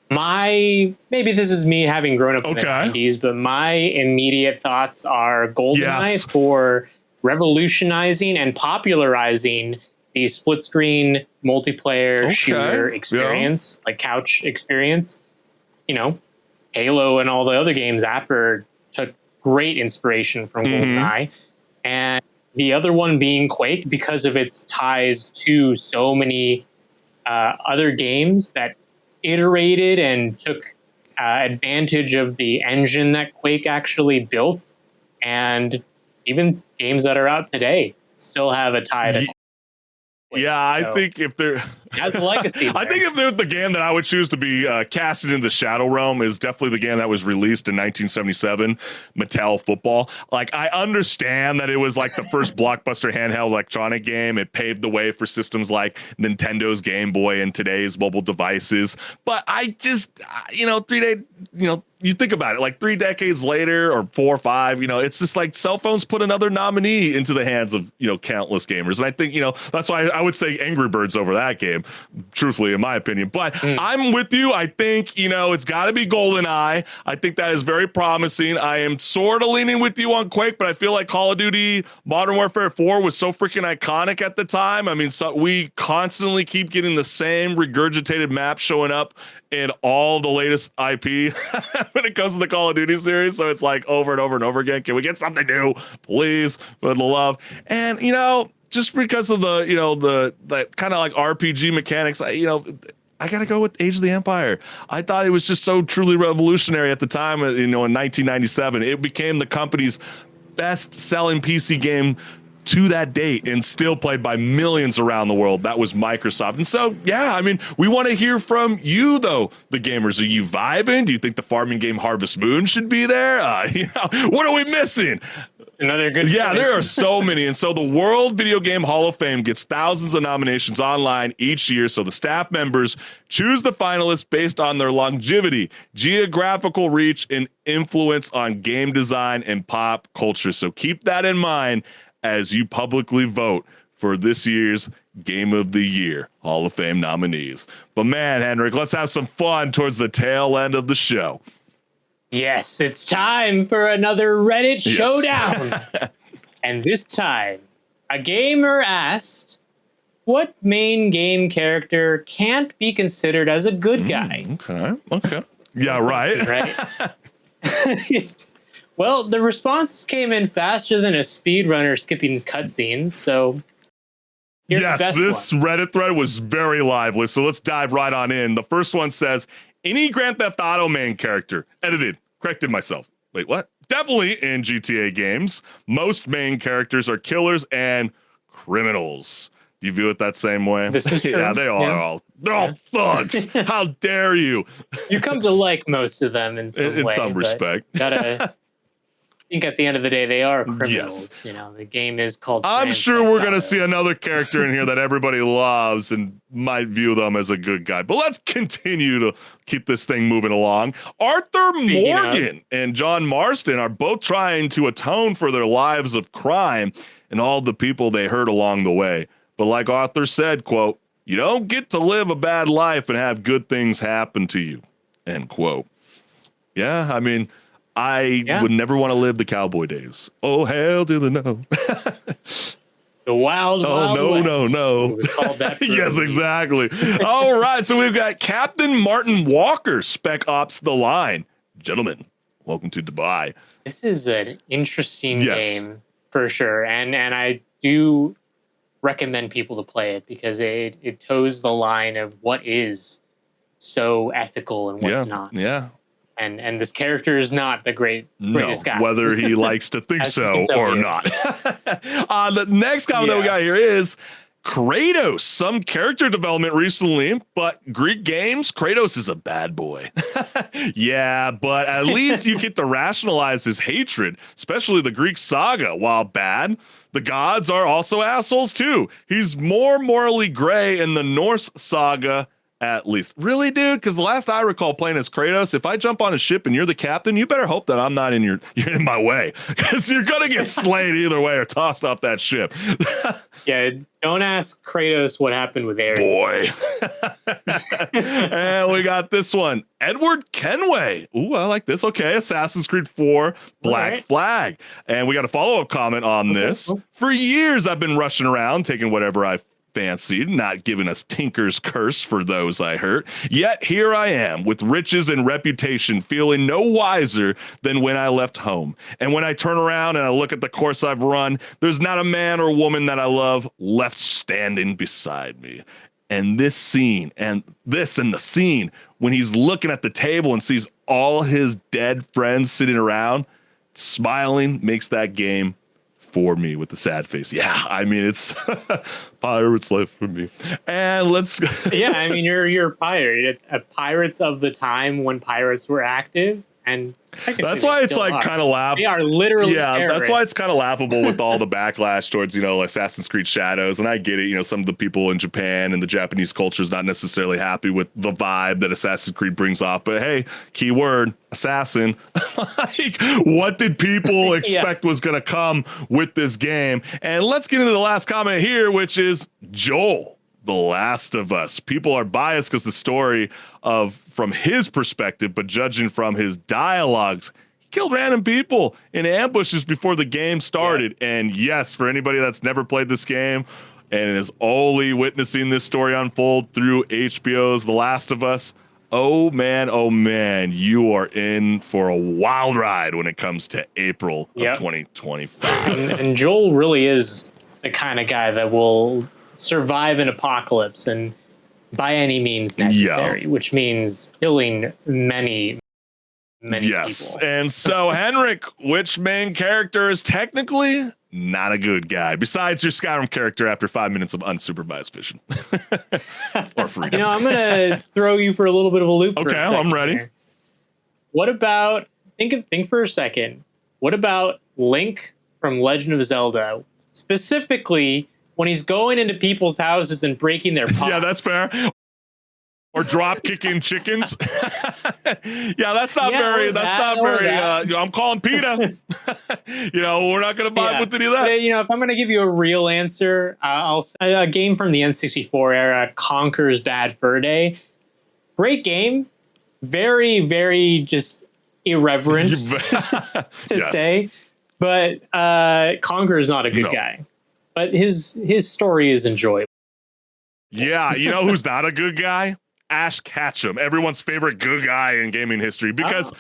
maybe this is me having grown up in the 90s, but my immediate thoughts are GoldenEye for revolutionizing and popularizing the split screen multiplayer shooter experience, like couch experience. You know, Halo and all the other games after took great inspiration from GoldenEye. And the other one being Quake, because of its ties to so many other games that iterated and took advantage of the engine that Quake actually built. And even games that are out today still have a tie to Yeah, I think if there has a legacy. I think if there's the game that I would choose to be casted in the Shadow Realm is definitely the game that was released in 1977, Mattel Football. Like, I understand that it was like the first blockbuster handheld electronic game. It paved the way for systems like Nintendo's Game Boy and today's mobile devices. But I just, you think about it, like 3 decades later or 4 or 5, it's just like cell phones put another nominee into the hands of, countless gamers. And I think, that's why I would say Angry Birds over that game, truthfully, in my opinion. But I'm with you. I think, it's got to be GoldenEye. I think that is very promising. I am sort of leaning with you on Quake, but I feel like Call of Duty Modern Warfare 4 was so freaking iconic at the time. I mean, we constantly keep getting the same regurgitated map showing up in all the latest IP when it comes to the Call of Duty series. So it's like over and over and over again. Can we get something new, please, for the love? And, just because of the kind of like RPG mechanics, I got to go with Age of the Empire. I thought it was just so truly revolutionary at the time, in 1997. It became the company's best-selling PC game to that date and still played by millions around the world. That was Microsoft. And so, yeah, I mean, we want to hear from you, though, the gamers. Are you vibing? Do you think the farming game Harvest Moon should be there? What are we missing? Another good choice. There are so many. And so the World Video Game Hall of Fame gets thousands of nominations online each year. So the staff members choose the finalists based on their longevity, geographical reach, and influence on game design and pop culture. So keep that in mind as you publicly vote for this year's Game of the Year Hall of Fame nominees. But man, HenricK, let's have some fun towards the tail end of the show. Yes, it's time for another Reddit showdown. And this time, a gamer asked, what main game character can't be considered as a good guy? Okay. Yeah, right. Well, the responses came in faster than a speedrunner skipping cutscenes, so yes, this Reddit thread was very lively, so let's dive right on in. The first one says, any Grand Theft Auto main character. Edited. Corrected myself. Wait, what? Definitely in GTA games. Most main characters are killers and criminals. Do you view it that same way? This is true. Yeah, they're all thugs. How dare you? You come to like most of them in some way. In some respect. I think at the end of the day, they are criminals. The game is called. I'm sure we're going to see another character in here that everybody loves and might view them as a good guy. But let's continue to keep this thing moving along. Arthur Morgan and John Marston are both trying to atone for their lives of crime and all the people they hurt along the way. But like Arthur said, quote, you don't get to live a bad life and have good things happen to you, end quote. Yeah, I mean, I would never want to live the cowboy days. Oh, hell to the no. The wild, wild west. No. Yes, exactly. All right, so we've got Captain Martin Walker, Spec Ops The Line. Gentlemen, welcome to Dubai. This is an interesting game for sure, and I do recommend people to play it because it toes the line of what is so ethical and what's not. Yeah. And this character is not the greatest guy. Whether he likes to think so or not. The next comment that we got here is Kratos. Some character development recently, but Greek games, Kratos is a bad boy. Yeah, but at least you get to rationalize his hatred, especially the Greek saga. While bad, the gods are also assholes too. He's more morally gray in the Norse saga at least. Really, dude? Because the last I recall playing as Kratos, if I jump on a ship and you're the captain, you better hope that I'm not you're in my way, because you're gonna get slayed either way or tossed off that ship. Yeah, don't ask Kratos what happened with Ares. Boy. And we got this one. Edward Kenway. Ooh, I like this. Okay, Assassin's Creed 4 Black Flag. And we got a follow-up comment on this. For years, I've been rushing around, taking whatever I fancied, not giving us Tinker's curse for those I hurt. Yet here I am, with riches and reputation, feeling no wiser than when I left home. And when I turn around and I look at the course I've run, there's not a man or woman that I love left standing beside me. And this scene, and the scene, when he's looking at the table and sees all his dead friends sitting around, smiling, makes that game for me with the sad face. Yeah, I mean, it's pirate's life for me. And let's... Yeah, I mean, you're a pirate. Pirates of the time when pirates were active. And that's why it's like kind of laughable. They are literally terrorists. That's why it's kind of laughable with all the backlash towards, Assassin's Creed Shadows. And I get it, some of the people in Japan and the Japanese culture is not necessarily happy with the vibe that Assassin's Creed brings off. But hey, keyword, assassin. Like, what did people expect was going to come with this game? And let's get into the last comment here, which is Joel. The Last of Us. People are biased because the story from his perspective, but judging from his dialogues, he killed random people in ambushes before the game started. Yeah. And yes, for anybody that's never played this game and is only witnessing this story unfold through HBO's The Last of Us, oh man, you are in for a wild ride when it comes to April of 2025. And Joel really is the kind of guy that will survive an apocalypse and by any means necessary, which means killing many people. And so, HenricK, which main character is technically not a good guy besides your Skyrim character after 5 minutes of unsupervised fishing or freedom? I'm gonna throw you for a little bit of a loop. Okay, I'm ready. Here. What about think for a second? What about Link from Legend of Zelda, specifically when he's going into people's houses and breaking their pots? Yeah, that's fair. Or drop kicking chickens. Yeah, that's not very. I'm calling PETA. We're not going to vibe with any of that. If I'm going to give you a real answer, a game from the N64 era, Conker's Bad Fur Day. Great game. Very, very just irreverent to say. But Conker is not a good guy. But his story is enjoyable. Yeah, who's not a good guy? Ash Ketchum, everyone's favorite good guy in gaming history, because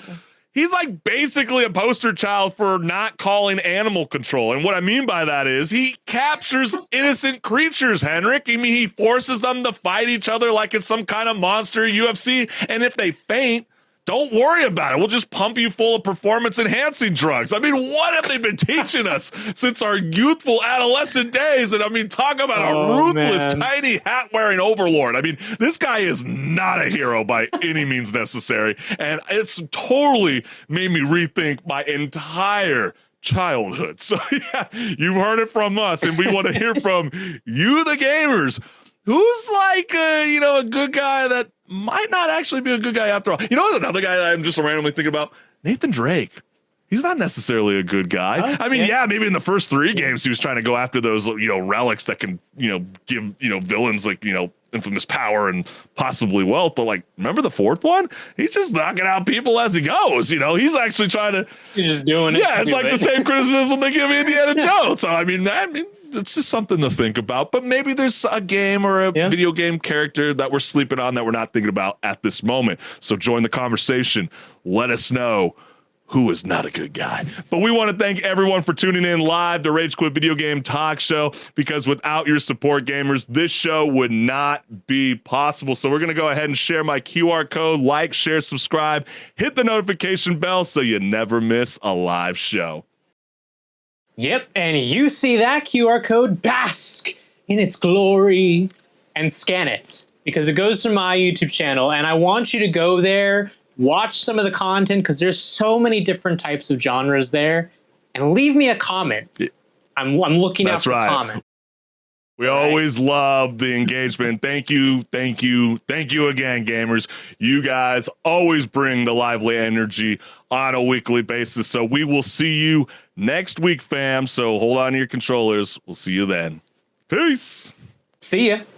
he's like basically a poster child for not calling animal control. And what I mean by that is he captures innocent creatures, HenricK. I mean, he forces them to fight each other like it's some kind of monster UFC. And if they faint, don't worry about it. We'll just pump you full of performance-enhancing drugs. I mean, what have they been teaching us since our youthful adolescent days? And I mean, talk about a ruthless, tiny hat-wearing overlord. I mean, this guy is not a hero by any means necessary. And it's totally made me rethink my entire childhood. So yeah, you've heard it from us, and we want to hear from you, the gamers. Who's like, a good guy that might not actually be a good guy after all? Another guy that I'm just randomly thinking about, Nathan Drake. He's not necessarily a good guy. I mean, maybe in the first 3 games he was trying to go after those, relics that can, give, villains like, infamous power and possibly wealth. But like, remember the 4th one? He's just knocking out people as he goes. He's actually trying to. He's just doing it. Yeah, it's like the same criticism they give Indiana Jones. So I mean, it's just something to think about. But maybe there's a game or a video game character that we're sleeping on that we're not thinking about at this moment. So join the conversation. Let us know who is not a good guy. But we want to thank everyone for tuning in live to Rage Quit Video Game Talk Show, because without your support, gamers, this show would not be possible. So we're going to go ahead and share my QR code. Like, share, subscribe, hit the notification bell so you never miss a live show. Yep, and you see that QR code, bask in its glory and scan it, because it goes to my YouTube channel, and I want you to go there, watch some of the content, because there's so many different types of genres there, and leave me a comment. I'm looking out for comments. We always love the engagement. Thank you again, gamers. You guys always bring the lively energy on a weekly basis. So we will see you next week, fam. So hold on to your controllers. We'll see you then. Peace. See ya.